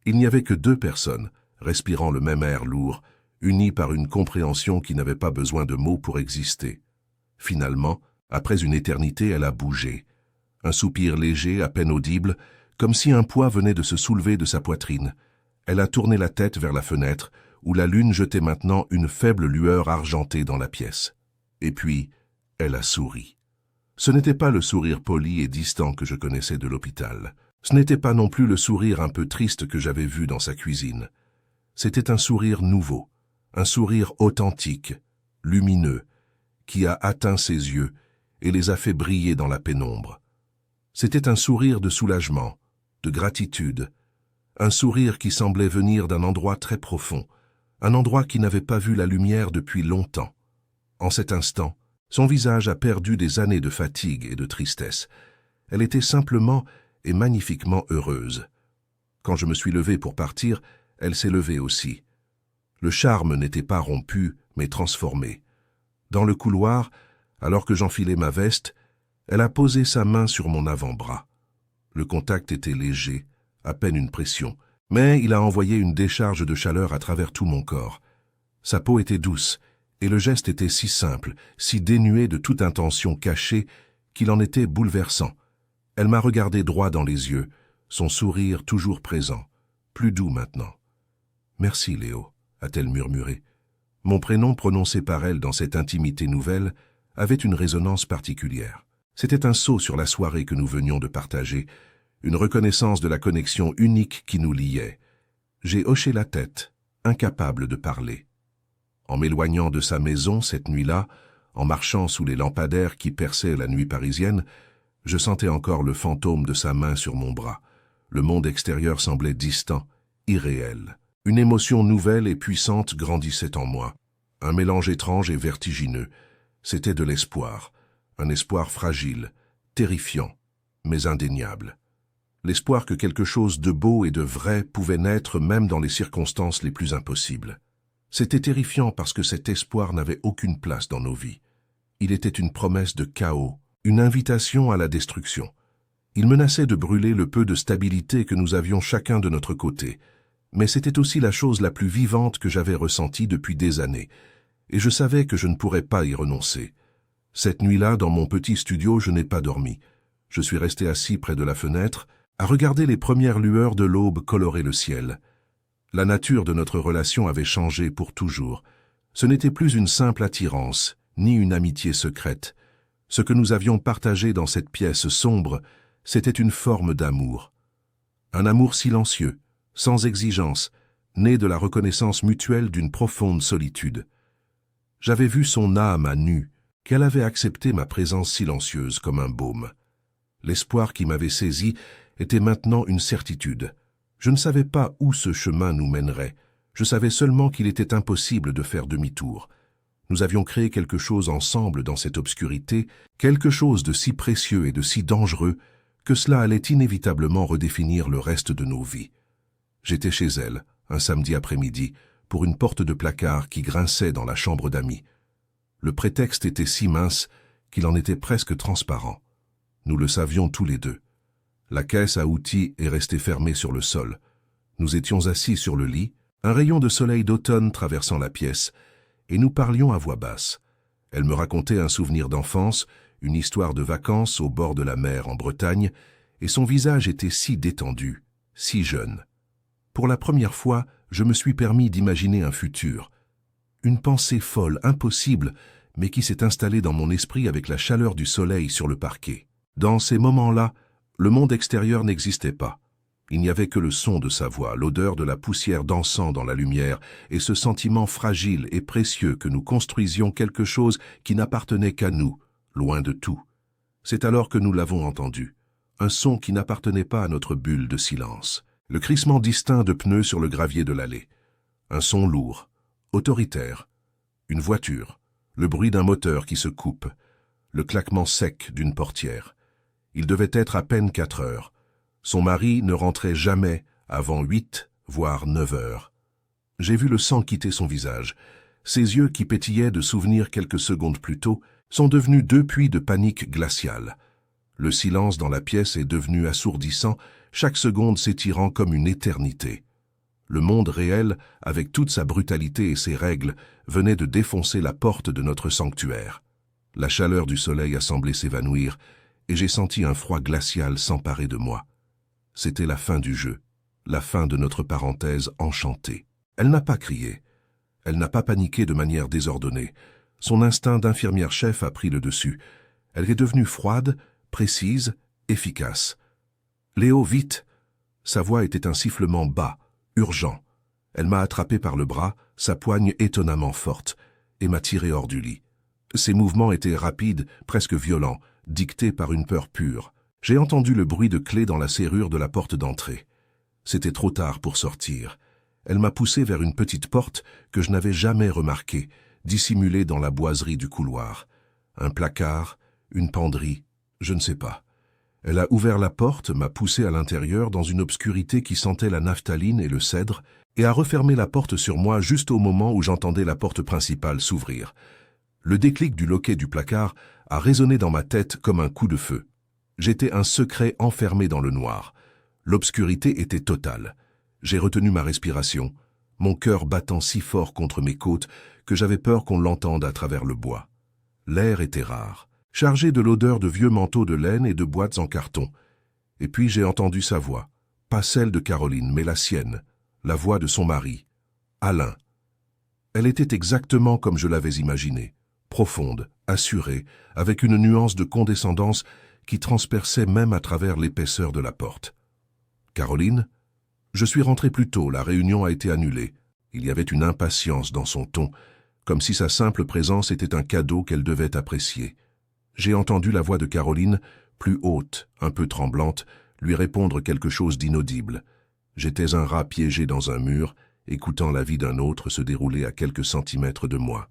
Il n'y avait que 2 personnes, respirant le même air lourd, unies par une compréhension qui n'avait pas besoin de mots pour exister. Finalement, après une éternité, elle a bougé. Un soupir léger, à peine audible, comme si un poids venait de se soulever de sa poitrine. Elle a tourné la tête vers la fenêtre, où la lune jetait maintenant une faible lueur argentée dans la pièce. Et puis, elle a souri. Ce n'était pas le sourire poli et distant que je connaissais de l'hôpital. Ce n'était pas non plus le sourire un peu triste que j'avais vu dans sa cuisine. C'était un sourire nouveau, un sourire authentique, lumineux, qui a atteint ses yeux et les a fait briller dans la pénombre. C'était un sourire de soulagement, de gratitude, un sourire qui semblait venir d'un endroit très profond, un endroit qui n'avait pas vu la lumière depuis longtemps. En cet instant, son visage a perdu des années de fatigue et de tristesse. Elle était simplement et magnifiquement heureuse. Quand je me suis levé pour partir, elle s'est levée aussi. Le charme n'était pas rompu, mais transformé. Dans le couloir, alors que j'enfilais ma veste, elle a posé sa main sur mon avant-bras. Le contact était léger, à peine une pression, mais il a envoyé une décharge de chaleur à travers tout mon corps. Sa peau était douce, et le geste était si simple, si dénué de toute intention cachée, qu'il en était bouleversant. Elle m'a regardé droit dans les yeux, son sourire toujours présent, plus doux maintenant. « Merci, Léo », a-t-elle murmuré. Mon prénom prononcé par elle dans cette intimité nouvelle avait une résonance particulière. C'était un saut sur la soirée que nous venions de partager, une reconnaissance de la connexion unique qui nous liait. J'ai hoché la tête, incapable de parler. En m'éloignant de sa maison cette nuit-là, en marchant sous les lampadaires qui perçaient la nuit parisienne, je sentais encore le fantôme de sa main sur mon bras. Le monde extérieur semblait distant, irréel. Une émotion nouvelle et puissante grandissait en moi. Un mélange étrange et vertigineux. C'était de l'espoir. Un espoir fragile, terrifiant, mais indéniable. L'espoir que quelque chose de beau et de vrai pouvait naître même dans les circonstances les plus impossibles. C'était terrifiant parce que cet espoir n'avait aucune place dans nos vies. Il était une promesse de chaos, une invitation à la destruction. Il menaçait de brûler le peu de stabilité que nous avions chacun de notre côté. Mais c'était aussi la chose la plus vivante que j'avais ressentie depuis des années, et je savais que je ne pourrais pas y renoncer. Cette nuit-là, dans mon petit studio, je n'ai pas dormi. Je suis resté assis près de la fenêtre, à regarder les premières lueurs de l'aube colorer le ciel. La nature de notre relation avait changé pour toujours. Ce n'était plus une simple attirance, ni une amitié secrète. Ce que nous avions partagé dans cette pièce sombre, c'était une forme d'amour. Un amour silencieux, sans exigence, né de la reconnaissance mutuelle d'une profonde solitude. J'avais vu son âme à nu, qu'elle avait accepté ma présence silencieuse comme un baume. L'espoir qui m'avait saisi était maintenant une certitude. Je ne savais pas où ce chemin nous mènerait. Je savais seulement qu'il était impossible de faire demi-tour. Nous avions créé quelque chose ensemble dans cette obscurité, quelque chose de si précieux et de si dangereux que cela allait inévitablement redéfinir le reste de nos vies. J'étais chez elle, un samedi après-midi, pour une porte de placard qui grinçait dans la chambre d'amis. Le prétexte était si mince qu'il en était presque transparent. Nous le savions tous les deux. La caisse à outils est restée fermée sur le sol. Nous étions assis sur le lit, un rayon de soleil d'automne traversant la pièce, et nous parlions à voix basse. Elle me racontait un souvenir d'enfance, une histoire de vacances au bord de la mer en Bretagne, et son visage était si détendu, si jeune. Pour la première fois, je me suis permis d'imaginer un futur. Une pensée folle, impossible, mais qui s'est installée dans mon esprit avec la chaleur du soleil sur le parquet. Dans ces moments-là, le monde extérieur n'existait pas. Il n'y avait que le son de sa voix, l'odeur de la poussière dansant dans la lumière et ce sentiment fragile et précieux que nous construisions quelque chose qui n'appartenait qu'à nous, loin de tout. C'est alors que nous l'avons entendu, un son qui n'appartenait pas à notre bulle de silence. Le crissement distinct de pneus sur le gravier de l'allée. Un son lourd, autoritaire. Une voiture, le bruit d'un moteur qui se coupe, le claquement sec d'une portière. Il devait être à peine 4 heures. Son mari ne rentrait jamais avant 8, voire 9 heures. J'ai vu le sang quitter son visage. Ses yeux qui pétillaient de souvenirs quelques secondes plus tôt sont devenus 2 puits de panique glaciale. Le silence dans la pièce est devenu assourdissant, chaque seconde s'étirant comme une éternité. Le monde réel, avec toute sa brutalité et ses règles, venait de défoncer la porte de notre sanctuaire. La chaleur du soleil a semblé s'évanouir, et j'ai senti un froid glacial s'emparer de moi. C'était la fin du jeu, la fin de notre parenthèse enchantée. Elle n'a pas crié, elle n'a pas paniqué de manière désordonnée. Son instinct d'infirmière-chef a pris le dessus. Elle est devenue froide, précise, efficace. « Léo, vite !» Sa voix était un sifflement bas, urgent. Elle m'a attrapé par le bras, sa poigne étonnamment forte, et m'a tiré hors du lit. Ses mouvements étaient rapides, presque violents, dictés par une peur pure. J'ai entendu le bruit de clé dans la serrure de la porte d'entrée. C'était trop tard pour sortir. Elle m'a poussé vers une petite porte que je n'avais jamais remarquée, dissimulée dans la boiserie du couloir. Un placard, une penderie, je ne sais pas. Elle a ouvert la porte, m'a poussé à l'intérieur dans une obscurité qui sentait la naphtaline et le cèdre, et a refermé la porte sur moi juste au moment où j'entendais la porte principale s'ouvrir. Le déclic du loquet du placard a résonné dans ma tête comme un coup de feu. J'étais un secret enfermé dans le noir. L'obscurité était totale. J'ai retenu ma respiration, mon cœur battant si fort contre mes côtes que j'avais peur qu'on l'entende à travers le bois. L'air était rare, chargé de l'odeur de vieux manteaux de laine et de boîtes en carton. Et puis j'ai entendu sa voix, pas celle de Caroline, mais la sienne, la voix de son mari, Alain. Elle était exactement comme je l'avais imaginée, profonde, assurée, avec une nuance de condescendance qui transperçait même à travers l'épaisseur de la porte. « Caroline, je suis rentré plus tôt, la réunion a été annulée. » Il y avait une impatience dans son ton, comme si sa simple présence était un cadeau qu'elle devait apprécier. J'ai entendu la voix de Caroline, plus haute, un peu tremblante, lui répondre quelque chose d'inaudible. J'étais un rat piégé dans un mur, écoutant la vie d'un autre se dérouler à quelques centimètres de moi.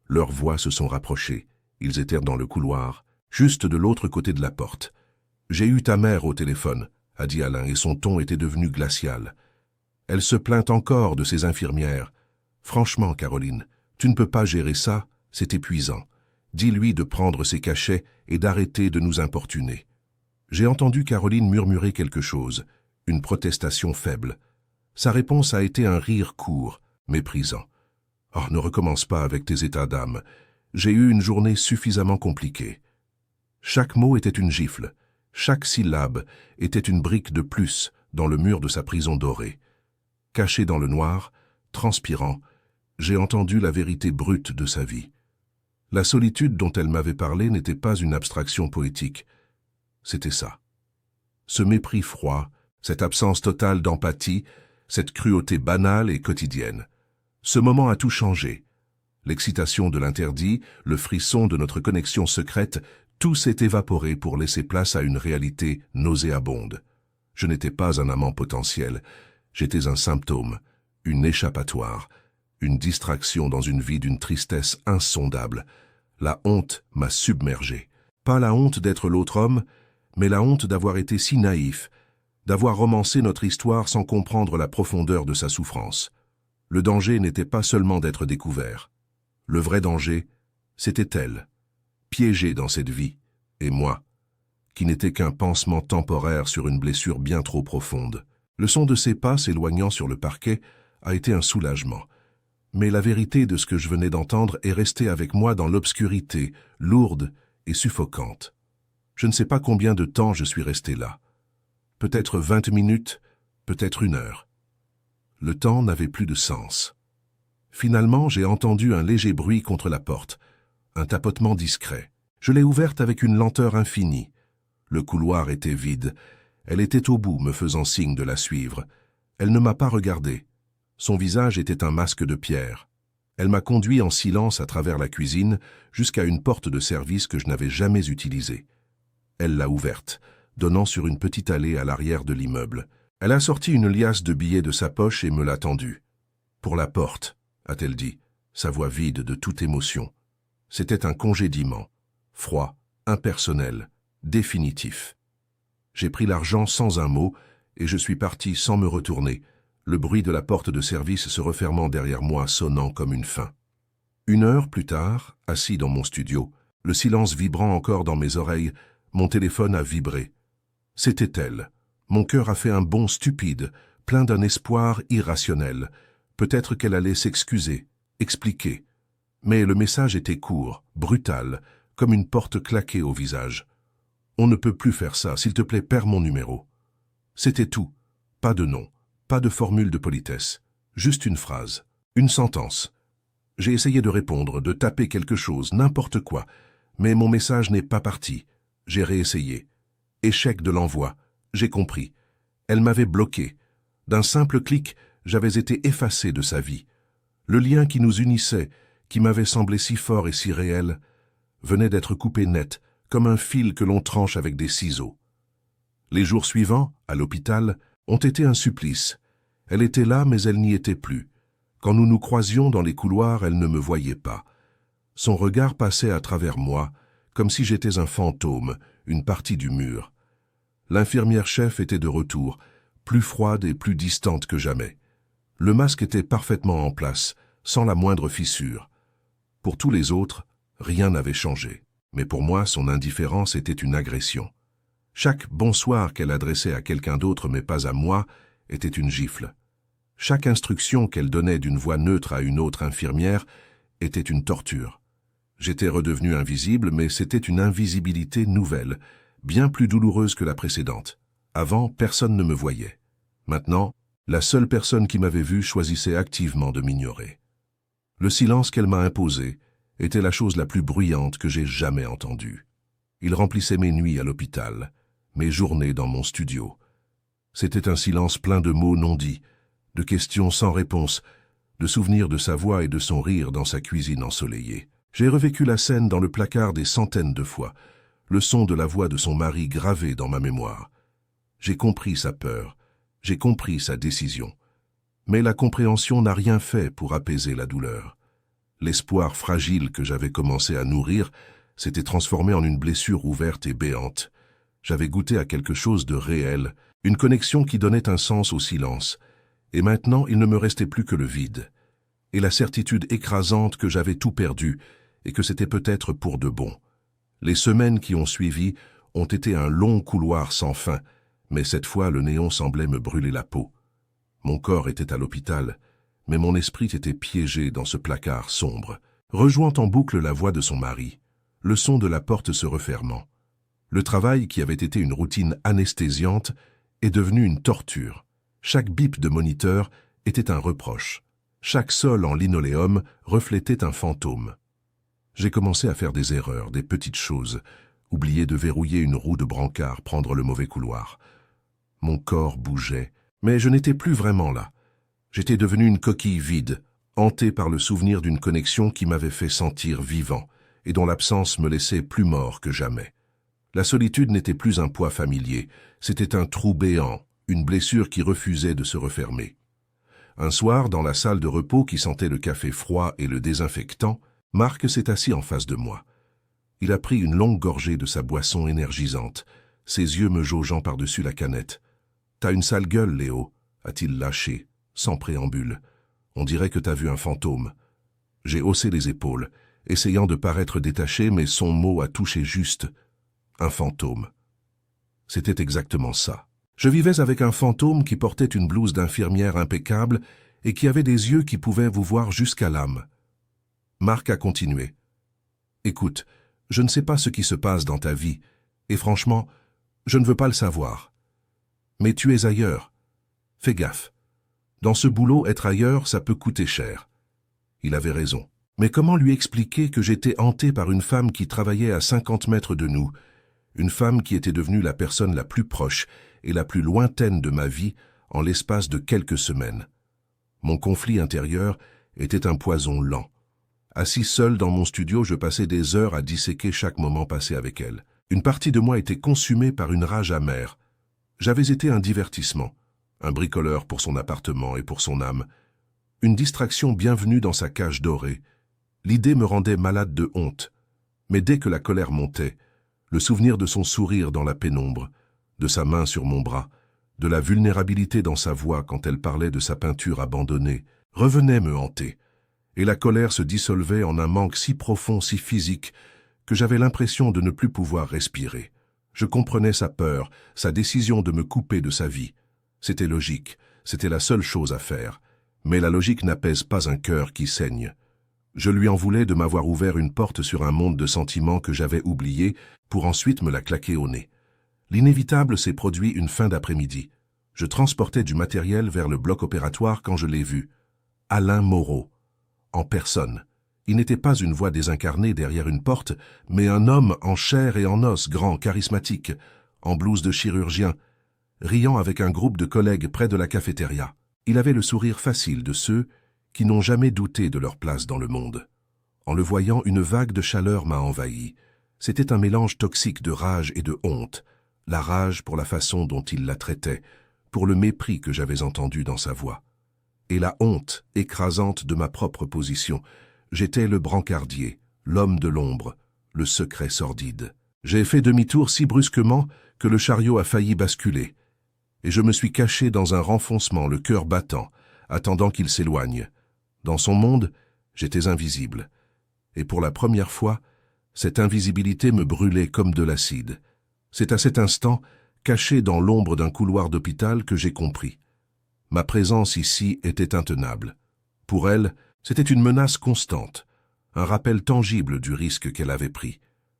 Leurs voix se sont rapprochées. Ils étaient dans le couloir, juste de l'autre côté de la porte. « J'ai eu ta mère au téléphone », a dit Alain, et son ton était devenu glacial. « Elle se plaint encore de ses infirmières. Franchement, Caroline, tu ne peux pas gérer ça, c'est épuisant. Dis-lui de prendre ses cachets et d'arrêter de nous importuner. » J'ai entendu Caroline murmurer quelque chose, une protestation faible. Sa réponse a été un rire court, méprisant. « Oh, ne recommence pas avec tes états d'âme. J'ai eu une journée suffisamment compliquée. » Chaque mot était une gifle, chaque syllabe était une brique de plus dans le mur de sa prison dorée. Caché dans le noir, transpirant, j'ai entendu la vérité brute de sa vie. La solitude dont elle m'avait parlé n'était pas une abstraction poétique. C'était ça. Ce mépris froid, cette absence totale d'empathie, cette cruauté banale et quotidienne. Ce moment a tout changé. L'excitation de l'interdit, le frisson de notre connexion secrète, tout s'est évaporé pour laisser place à une réalité nauséabonde. Je n'étais pas un amant potentiel, j'étais un symptôme, une échappatoire, une distraction dans une vie d'une tristesse insondable. La honte m'a submergé. Pas la honte d'être l'autre homme, mais la honte d'avoir été si naïf, d'avoir romancé notre histoire sans comprendre la profondeur de sa souffrance. Le danger n'était pas seulement d'être découvert. Le vrai danger, c'était elle, piégée dans cette vie, et moi, qui n'était qu'un pansement temporaire sur une blessure bien trop profonde. Le son de ses pas s'éloignant sur le parquet a été un soulagement. Mais la vérité de ce que je venais d'entendre est restée avec moi dans l'obscurité, lourde et suffocante. Je ne sais pas combien de temps je suis resté là. Peut-être 20 minutes, peut-être 1 heure. Le temps n'avait plus de sens. Finalement, j'ai entendu un léger bruit contre la porte, un tapotement discret. Je l'ai ouverte avec une lenteur infinie. Le couloir était vide. Elle était au bout, me faisant signe de la suivre. Elle ne m'a pas regardé. Son visage était un masque de pierre. Elle m'a conduit en silence à travers la cuisine jusqu'à une porte de service que je n'avais jamais utilisée. Elle l'a ouverte, donnant sur une petite allée à l'arrière de l'immeuble. Elle a sorti une liasse de billets de sa poche et me l'a tendue. « Pour la porte », a-t-elle dit, sa voix vide de toute émotion. C'était un congédiement, froid, impersonnel, définitif. J'ai pris l'argent sans un mot et je suis parti sans me retourner, le bruit de la porte de service se refermant derrière moi sonnant comme une fin. 1 heure plus tard, assis dans mon studio, le silence vibrant encore dans mes oreilles, mon téléphone a vibré. C'était elle. Mon cœur a fait un bond stupide, plein d'un espoir irrationnel. Peut-être qu'elle allait s'excuser, expliquer. Mais le message était court, brutal, comme une porte claquée au visage. « On ne peut plus faire ça, s'il te plaît, perds mon numéro. » C'était tout. Pas de nom, pas de formule de politesse. Juste une phrase, une sentence. J'ai essayé de répondre, de taper quelque chose, n'importe quoi. Mais mon message n'est pas parti. J'ai réessayé. Échec de l'envoi. J'ai compris. Elle m'avait bloqué. D'un simple clic, j'avais été effacé de sa vie. Le lien qui nous unissait, qui m'avait semblé si fort et si réel, venait d'être coupé net, comme un fil que l'on tranche avec des ciseaux. Les jours suivants, à l'hôpital, ont été un supplice. Elle était là, mais elle n'y était plus. Quand nous nous croisions dans les couloirs, elle ne me voyait pas. Son regard passait à travers moi, comme si j'étais un fantôme, une partie du mur. L'infirmière-chef était de retour, plus froide et plus distante que jamais. Le masque était parfaitement en place, sans la moindre fissure. Pour tous les autres, rien n'avait changé. Mais pour moi, son indifférence était une agression. Chaque bonsoir qu'elle adressait à quelqu'un d'autre mais pas à moi était une gifle. Chaque instruction qu'elle donnait d'une voix neutre à une autre infirmière était une torture. J'étais redevenu invisible, mais c'était une invisibilité nouvelle, bien plus douloureuse que la précédente. Avant, personne ne me voyait. Maintenant, la seule personne qui m'avait vu choisissait activement de m'ignorer. Le silence qu'elle m'a imposé était la chose la plus bruyante que j'ai jamais entendue. Il remplissait mes nuits à l'hôpital, mes journées dans mon studio. C'était un silence plein de mots non dits, de questions sans réponse, de souvenirs de sa voix et de son rire dans sa cuisine ensoleillée. J'ai revécu la scène dans le placard des centaines de fois, le son de la voix de son mari gravé dans ma mémoire. J'ai compris sa peur, j'ai compris sa décision. Mais la compréhension n'a rien fait pour apaiser la douleur. L'espoir fragile que j'avais commencé à nourrir s'était transformé en une blessure ouverte et béante. J'avais goûté à quelque chose de réel, une connexion qui donnait un sens au silence. Et maintenant, il ne me restait plus que le vide. Et la certitude écrasante que j'avais tout perdu et que c'était peut-être pour de bon. Les semaines qui ont suivi ont été un long couloir sans fin, mais cette fois le néon semblait me brûler la peau. Mon corps était à l'hôpital, mais mon esprit était piégé dans ce placard sombre, rejoint en boucle la voix de son mari, le son de la porte se refermant. Le travail, qui avait été une routine anesthésiante, est devenu une torture. Chaque bip de moniteur était un reproche. Chaque sol en linoléum reflétait un fantôme. J'ai commencé à faire des erreurs, des petites choses, oublier de verrouiller une roue de brancard, prendre le mauvais couloir. Mon corps bougeait, mais je n'étais plus vraiment là. J'étais devenu une coquille vide, hanté par le souvenir d'une connexion qui m'avait fait sentir vivant et dont l'absence me laissait plus mort que jamais. La solitude n'était plus un poids familier, c'était un trou béant, une blessure qui refusait de se refermer. Un soir, dans la salle de repos qui sentait le café froid et le désinfectant, Marc s'est assis en face de moi. Il a pris une longue gorgée de sa boisson énergisante, ses yeux me jaugeant par-dessus la canette. « T'as une sale gueule, Léo », a-t-il lâché, sans préambule. « On dirait que t'as vu un fantôme. » J'ai haussé les épaules, essayant de paraître détaché, mais son mot a touché juste. Un fantôme. C'était exactement ça. Je vivais avec un fantôme qui portait une blouse d'infirmière impeccable et qui avait des yeux qui pouvaient vous voir jusqu'à l'âme. Marc a continué. « Écoute, je ne sais pas ce qui se passe dans ta vie, et franchement, je ne veux pas le savoir. Mais tu es ailleurs. Fais gaffe. Dans ce boulot, être ailleurs, ça peut coûter cher. » Il avait raison. Mais comment lui expliquer que j'étais hanté par une femme qui travaillait à 50 mètres de nous, une femme qui était devenue la personne la plus proche et la plus lointaine de ma vie en l'espace de quelques semaines. Mon conflit intérieur était un poison lent. Assis seul dans mon studio, je passais des heures à disséquer chaque moment passé avec elle. Une partie de moi était consumée par une rage amère. J'avais été un divertissement, un bricoleur pour son appartement et pour son âme, une distraction bienvenue dans sa cage dorée. L'idée me rendait malade de honte, mais dès que la colère montait, le souvenir de son sourire dans la pénombre, de sa main sur mon bras, de la vulnérabilité dans sa voix quand elle parlait de sa peinture abandonnée, revenait me hanter, et la colère se dissolvait en un manque si profond, si physique, que j'avais l'impression de ne plus pouvoir respirer. Je comprenais sa peur, sa décision de me couper de sa vie. C'était logique, c'était la seule chose à faire, mais la logique n'apaise pas un cœur qui saigne. Je lui en voulais de m'avoir ouvert une porte sur un monde de sentiments que j'avais oublié pour ensuite me la claquer au nez. L'inévitable s'est produit une fin d'après-midi. Je transportais du matériel vers le bloc opératoire quand je l'ai vu. Alain Moreau. En personne. Il n'était pas une voix désincarnée derrière une porte, mais un homme en chair et en os, grand, charismatique, en blouse de chirurgien, riant avec un groupe de collègues près de la cafétéria. Il avait le sourire facile de ceux qui n'ont jamais douté de leur place dans le monde. En le voyant, une vague de chaleur m'a envahi. C'était un mélange toxique de rage et de honte. La rage pour la façon dont il la traitait, pour le mépris que j'avais entendu dans sa voix. Et la honte écrasante de ma propre position. J'étais le brancardier, l'homme de l'ombre, le secret sordide. J'ai fait demi-tour si brusquement que le chariot a failli basculer. Et je me suis caché dans un renfoncement, le cœur battant, attendant qu'il s'éloigne. Dans son monde, j'étais invisible. Et pour la première fois, cette invisibilité me brûlait comme de l'acide. C'est à cet instant, caché dans l'ombre d'un couloir d'hôpital, que j'ai compris. Ma présence ici était intenable. Pour elle, c'était une menace constante, un rappel tangible du risque qu'elle avait pris.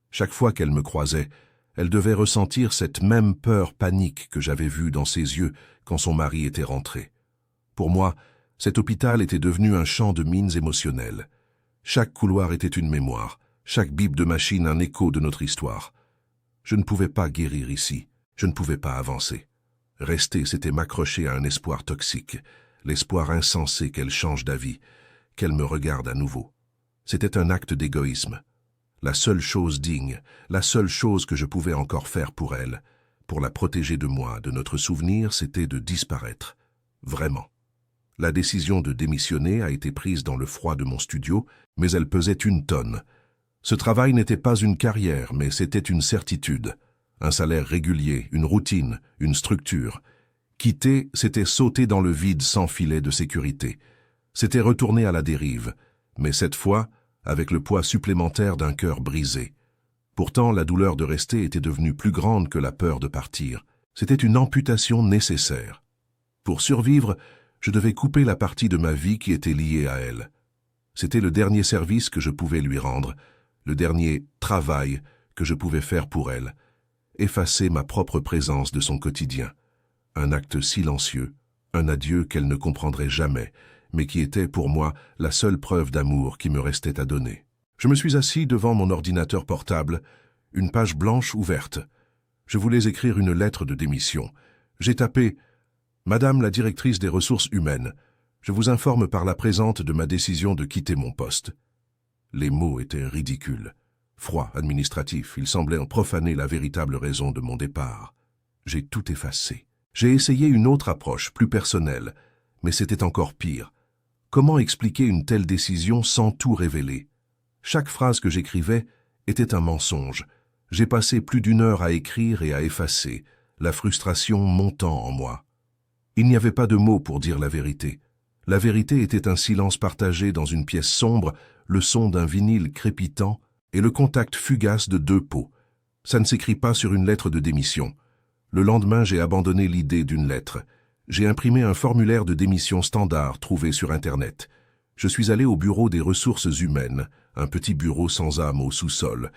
Chaque fois qu'elle me croisait, elle devait ressentir cette même peur panique que j'avais vue dans ses yeux quand son mari était rentré. Pour moi, cet hôpital était devenu un champ de mines émotionnelles. Chaque couloir était une mémoire, chaque bip de machine un écho de notre histoire. Je ne pouvais pas guérir ici, je ne pouvais pas avancer. Rester, c'était m'accrocher à un espoir toxique, l'espoir insensé qu'elle change d'avis, qu'elle me regarde à nouveau. C'était un acte d'égoïsme. La seule chose digne, la seule chose que je pouvais encore faire pour elle, pour la protéger de moi, de notre souvenir, c'était de disparaître. Vraiment. La décision de démissionner a été prise dans le froid de mon studio, mais elle pesait 1 tonne. Ce travail n'était pas une carrière, mais c'était une certitude. Un salaire régulier, une routine, une structure. Quitter, c'était sauter dans le vide sans filet de sécurité. C'était retourner à la dérive, mais cette fois, avec le poids supplémentaire d'un cœur brisé. Pourtant, la douleur de rester était devenue plus grande que la peur de partir. C'était une amputation nécessaire. Pour survivre, je devais couper la partie de ma vie qui était liée à elle. C'était le dernier service que je pouvais lui rendre, le dernier travail que je pouvais faire pour elle, effacer ma propre présence de son quotidien. Un acte silencieux, un adieu qu'elle ne comprendrait jamais, mais qui était pour moi la seule preuve d'amour qui me restait à donner. Je me suis assis devant mon ordinateur portable, une page blanche ouverte. Je voulais écrire une lettre de démission. J'ai tapé « Madame la directrice des ressources humaines, Je vous informe par la présente de ma décision de quitter mon poste. » Les mots étaient ridicules. Froid, administratif, ils semblaient en profaner la véritable raison de mon départ. J'ai tout effacé. J'ai essayé une autre approche, plus personnelle, mais c'était encore pire. Comment expliquer une telle décision sans tout révéler? Chaque phrase que j'écrivais était un mensonge. J'ai passé plus d'1 heure à écrire et à effacer, la frustration montant en moi. Il n'y avait pas de mots pour dire la vérité. La vérité était un silence partagé dans une pièce sombre, le son d'un vinyle crépitant et le contact fugace de 2 peaux. Ça ne s'écrit pas sur une lettre de démission. Le lendemain, j'ai abandonné l'idée d'une lettre. J'ai imprimé un formulaire de démission standard trouvé sur Internet. Je suis allé au bureau des ressources humaines, un petit bureau sans âme au sous-sol.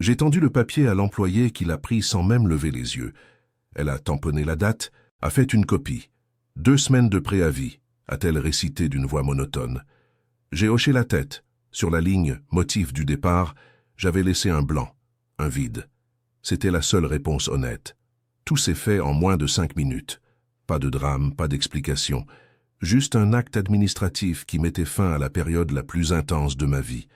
J'ai tendu le papier à l'employée qui l'a pris sans même lever les yeux. Elle a tamponné la date, a fait une copie. 2 semaines de préavis, a-t-elle récité d'une voix monotone. J'ai hoché la tête. Sur la ligne « Motif du départ », j'avais laissé un blanc, un vide. C'était la seule réponse honnête. Tout s'est fait en moins de 5 minutes. Pas de drame, pas d'explication. Juste un acte administratif qui mettait fin à la période la plus intense de ma vie.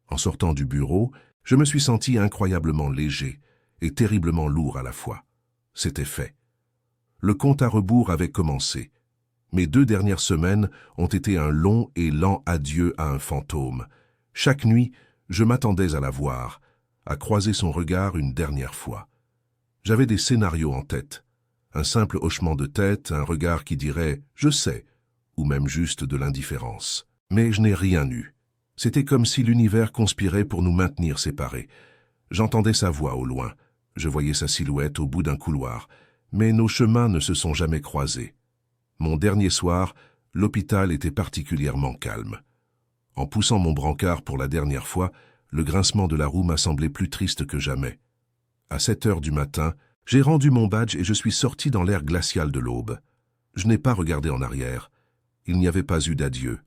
En sortant du bureau, je me suis senti incroyablement léger et terriblement lourd à la fois. C'était fait. Le compte à rebours avait commencé. Mes 2 dernières semaines ont été un long et lent adieu à un fantôme. Chaque nuit, je m'attendais à la voir, à croiser son regard une dernière fois. J'avais des scénarios en tête. Un simple hochement de tête, un regard qui dirait « je sais », ou même juste de l'indifférence. Mais je n'ai rien eu. C'était comme si l'univers conspirait pour nous maintenir séparés. J'entendais sa voix au loin. Je voyais sa silhouette au bout d'un couloir. Mais nos chemins ne se sont jamais croisés. Mon dernier soir, l'hôpital était particulièrement calme. En poussant mon brancard pour la dernière fois, le grincement de la roue m'a semblé plus triste que jamais. À 7 heures du matin, j'ai rendu mon badge et je suis sorti dans l'air glacial de l'aube. Je n'ai pas regardé en arrière. Il n'y avait pas eu d'adieu.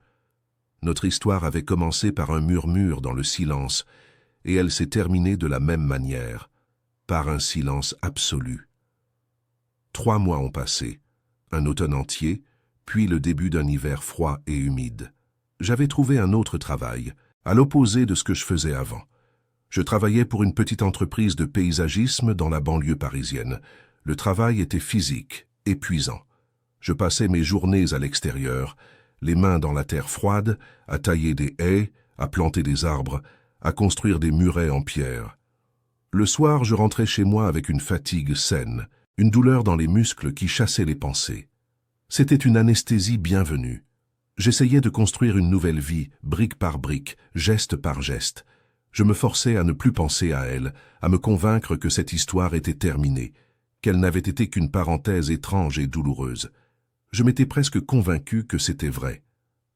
Notre histoire avait commencé par un murmure dans le silence, et elle s'est terminée de la même manière, par un silence absolu. 3 mois ont passé, un automne entier, puis le début d'un hiver froid et humide. J'avais trouvé un autre travail, à l'opposé de ce que je faisais avant. Je travaillais pour une petite entreprise de paysagisme dans la banlieue parisienne. Le travail était physique, épuisant. Je passais mes journées à l'extérieur, les mains dans la terre froide, à tailler des haies, à planter des arbres, à construire des murets en pierre. Le soir, je rentrais chez moi avec une fatigue saine, une douleur dans les muscles qui chassait les pensées. C'était une anesthésie bienvenue. J'essayais de construire une nouvelle vie, brique par brique, geste par geste. Je me forçais à ne plus penser à elle, à me convaincre que cette histoire était terminée, qu'elle n'avait été qu'une parenthèse étrange et douloureuse. Je m'étais presque convaincu que c'était vrai.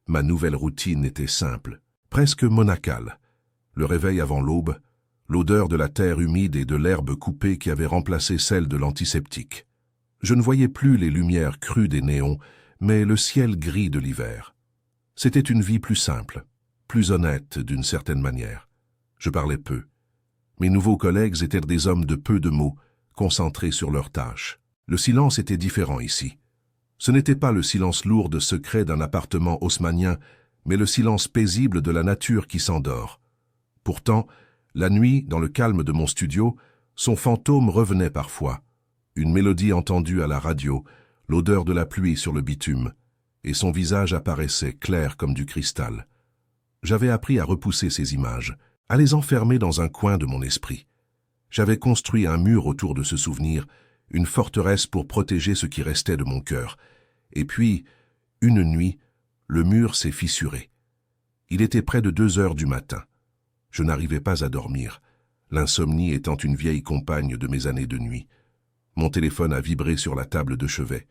Ma nouvelle routine était simple, presque monacale. Le réveil avant l'aube, l'odeur de la terre humide et de l'herbe coupée qui avait remplacé celle de l'antiseptique. Je ne voyais plus les lumières crues des néons, mais le ciel gris de l'hiver. C'était une vie plus simple, plus honnête d'une certaine manière. Je parlais peu. Mes nouveaux collègues étaient des hommes de peu de mots, concentrés sur leurs tâches. Le silence était différent ici. Ce n'était pas le silence lourd de secret d'un appartement haussmannien, mais le silence paisible de la nature qui s'endort. Pourtant, la nuit, dans le calme de mon studio, son fantôme revenait parfois. Une mélodie entendue à la radio, l'odeur de la pluie sur le bitume, et son visage apparaissait clair comme du cristal. J'avais appris à repousser ces images, à les enfermer dans un coin de mon esprit. J'avais construit un mur autour de ce souvenir, une forteresse pour protéger ce qui restait de mon cœur. Et puis, une nuit, le mur s'est fissuré. Il était près de 2 heures du matin. Je n'arrivais pas à dormir, l'insomnie étant une vieille compagne de mes années de nuit. Mon téléphone a vibré sur la table de chevet.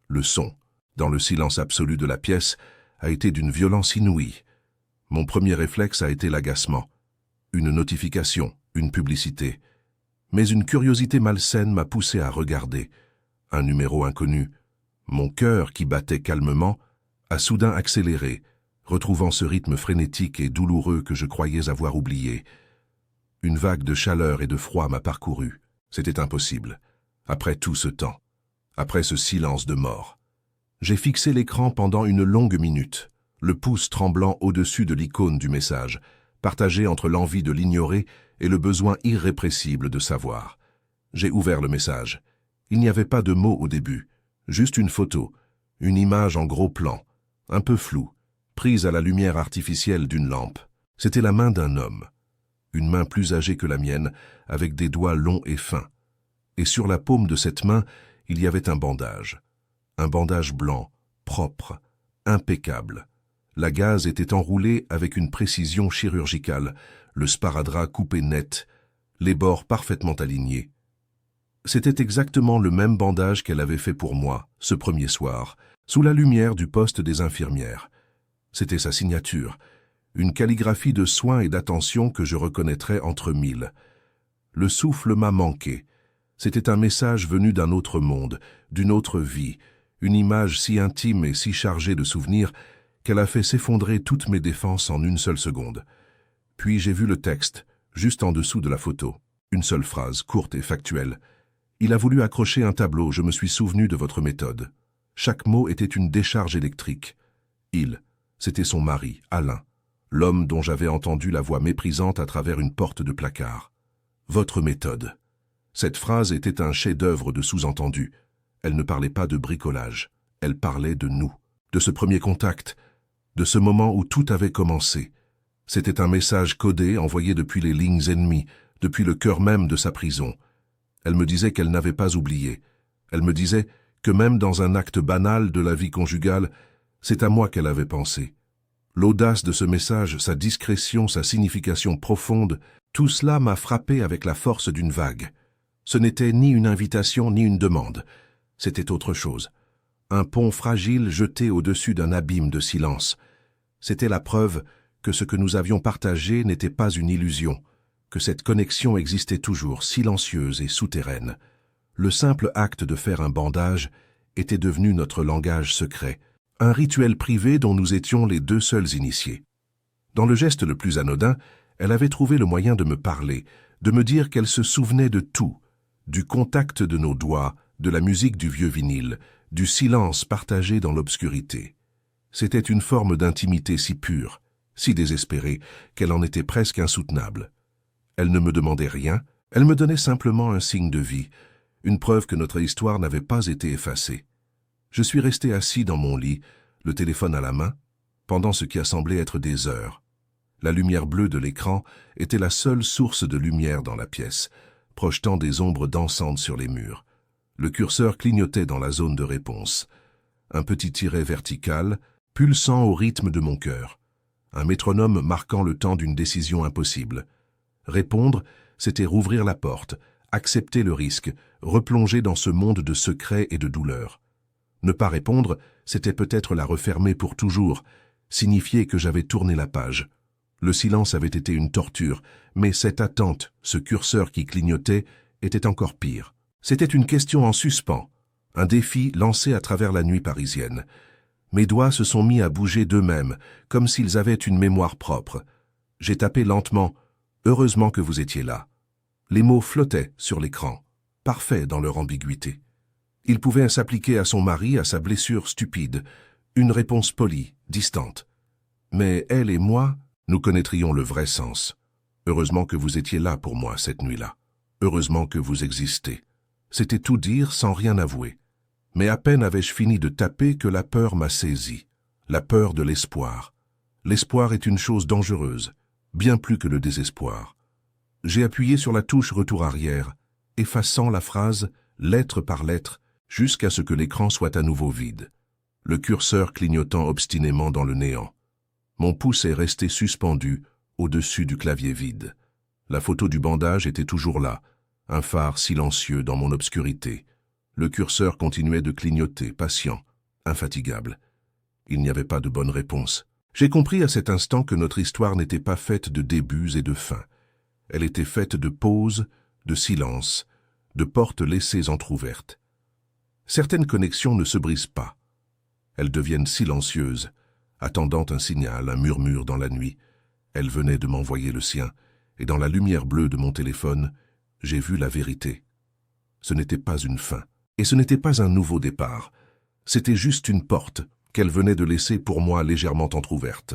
Le son, dans le silence absolu de la pièce, a été d'une violence inouïe. Mon premier réflexe a été l'agacement. Une notification, une publicité. Mais une curiosité malsaine m'a poussé à regarder. Un numéro inconnu. Mon cœur, qui battait calmement, a soudain accéléré, retrouvant ce rythme frénétique et douloureux que je croyais avoir oublié. Une vague de chaleur et de froid m'a parcouru. C'était impossible. Après tout ce temps, après ce silence de mort. J'ai fixé l'écran pendant une longue minute, le pouce tremblant au-dessus de l'icône du message, partagé entre l'envie de l'ignorer et le besoin irrépressible de savoir. J'ai ouvert le message. Il n'y avait pas de mots au début, juste une photo, une image en gros plan, un peu floue, prise à la lumière artificielle d'une lampe. C'était la main d'un homme, une main plus âgée que la mienne, avec des doigts longs et fins. Et sur la paume de cette main, il y avait un bandage blanc, propre, impeccable. La gaze était enroulée avec une précision chirurgicale, le sparadrap coupé net, les bords parfaitement alignés. C'était exactement le même bandage qu'elle avait fait pour moi, ce premier soir, sous la lumière du poste des infirmières. C'était sa signature, une calligraphie de soin et d'attention que je reconnaîtrais entre mille. Le souffle m'a manqué. C'était un message venu d'un autre monde, d'une autre vie, une image si intime et si chargée de souvenirs qu'elle a fait s'effondrer toutes mes défenses en une seule seconde. Puis j'ai vu le texte, juste en dessous de la photo. Une seule phrase, courte et factuelle. Il a voulu accrocher un tableau, je me suis souvenu de votre méthode. Chaque mot était une décharge électrique. Il, c'était son mari, Alain, l'homme dont j'avais entendu la voix méprisante à travers une porte de placard. Votre méthode. Cette phrase était un chef-d'œuvre de sous-entendu. Elle ne parlait pas de bricolage, elle parlait de nous, de ce premier contact, de ce moment où tout avait commencé. C'était un message codé envoyé depuis les lignes ennemies, depuis le cœur même de sa prison. Elle me disait qu'elle n'avait pas oublié. Elle me disait que même dans un acte banal de la vie conjugale, c'est à moi qu'elle avait pensé. L'audace de ce message, sa discrétion, sa signification profonde, tout cela m'a frappé avec la force d'une vague. Ce n'était ni une invitation ni une demande. C'était autre chose. Un pont fragile jeté au-dessus d'un abîme de silence. C'était la preuve que ce que nous avions partagé n'était pas une illusion, que cette connexion existait toujours, silencieuse et souterraine. Le simple acte de faire un bandage était devenu notre langage secret, un rituel privé dont nous étions les deux seuls initiés. Dans le geste le plus anodin, elle avait trouvé le moyen de me parler, de me dire qu'elle se souvenait de tout, du contact de nos doigts, de la musique du vieux vinyle, du silence partagé dans l'obscurité. C'était une forme d'intimité si pure, si désespérée, qu'elle en était presque insoutenable. Elle ne me demandait rien, elle me donnait simplement un signe de vie, une preuve que notre histoire n'avait pas été effacée. Je suis resté assis dans mon lit, le téléphone à la main, pendant ce qui a semblé être des heures. La lumière bleue de l'écran était la seule source de lumière dans la pièce, projetant des ombres dansantes sur les murs. Le curseur clignotait dans la zone de réponse. Un petit tiret vertical, pulsant au rythme de mon cœur. Un métronome marquant le temps d'une décision impossible. Répondre, c'était rouvrir la porte, accepter le risque, replonger dans ce monde de secrets et de douleurs. Ne pas répondre, c'était peut-être la refermer pour toujours, signifier que j'avais tourné la page. Le silence avait été une torture, mais cette attente, ce curseur qui clignotait, était encore pire. C'était une question en suspens, un défi lancé à travers la nuit parisienne. Mes doigts se sont mis à bouger d'eux-mêmes, comme s'ils avaient une mémoire propre. J'ai tapé lentement « Heureusement que vous étiez là ». Les mots flottaient sur l'écran, parfaits dans leur ambiguïté. Ils pouvaient s'appliquer à son mari, à sa blessure stupide, une réponse polie, distante. Mais elle et moi, nous connaîtrions le vrai sens. Heureusement que vous étiez là pour moi cette nuit-là. Heureusement que vous existez. C'était tout dire sans rien avouer. Mais à peine avais-je fini de taper que la peur m'a saisi. La peur de l'espoir. L'espoir est une chose dangereuse, bien plus que le désespoir. J'ai appuyé sur la touche retour arrière, effaçant la phrase, lettre par lettre, jusqu'à ce que l'écran soit à nouveau vide. Le curseur clignotant obstinément dans le néant. Mon pouce est resté suspendu au-dessus du clavier vide. La photo du bandage était toujours là, un phare silencieux dans mon obscurité. Le curseur continuait de clignoter, patient, infatigable. Il n'y avait pas de bonne réponse. J'ai compris à cet instant que notre histoire n'était pas faite de débuts et de fins. Elle était faite de pauses, de silences, de portes laissées entr'ouvertes. Certaines connexions ne se brisent pas. Elles deviennent silencieuses, attendant un signal, un murmure dans la nuit. Elle venait de m'envoyer le sien, et dans la lumière bleue de mon téléphone, j'ai vu la vérité. Ce n'était pas une fin, et ce n'était pas un nouveau départ. C'était juste une porte qu'elle venait de laisser pour moi légèrement entr'ouverte.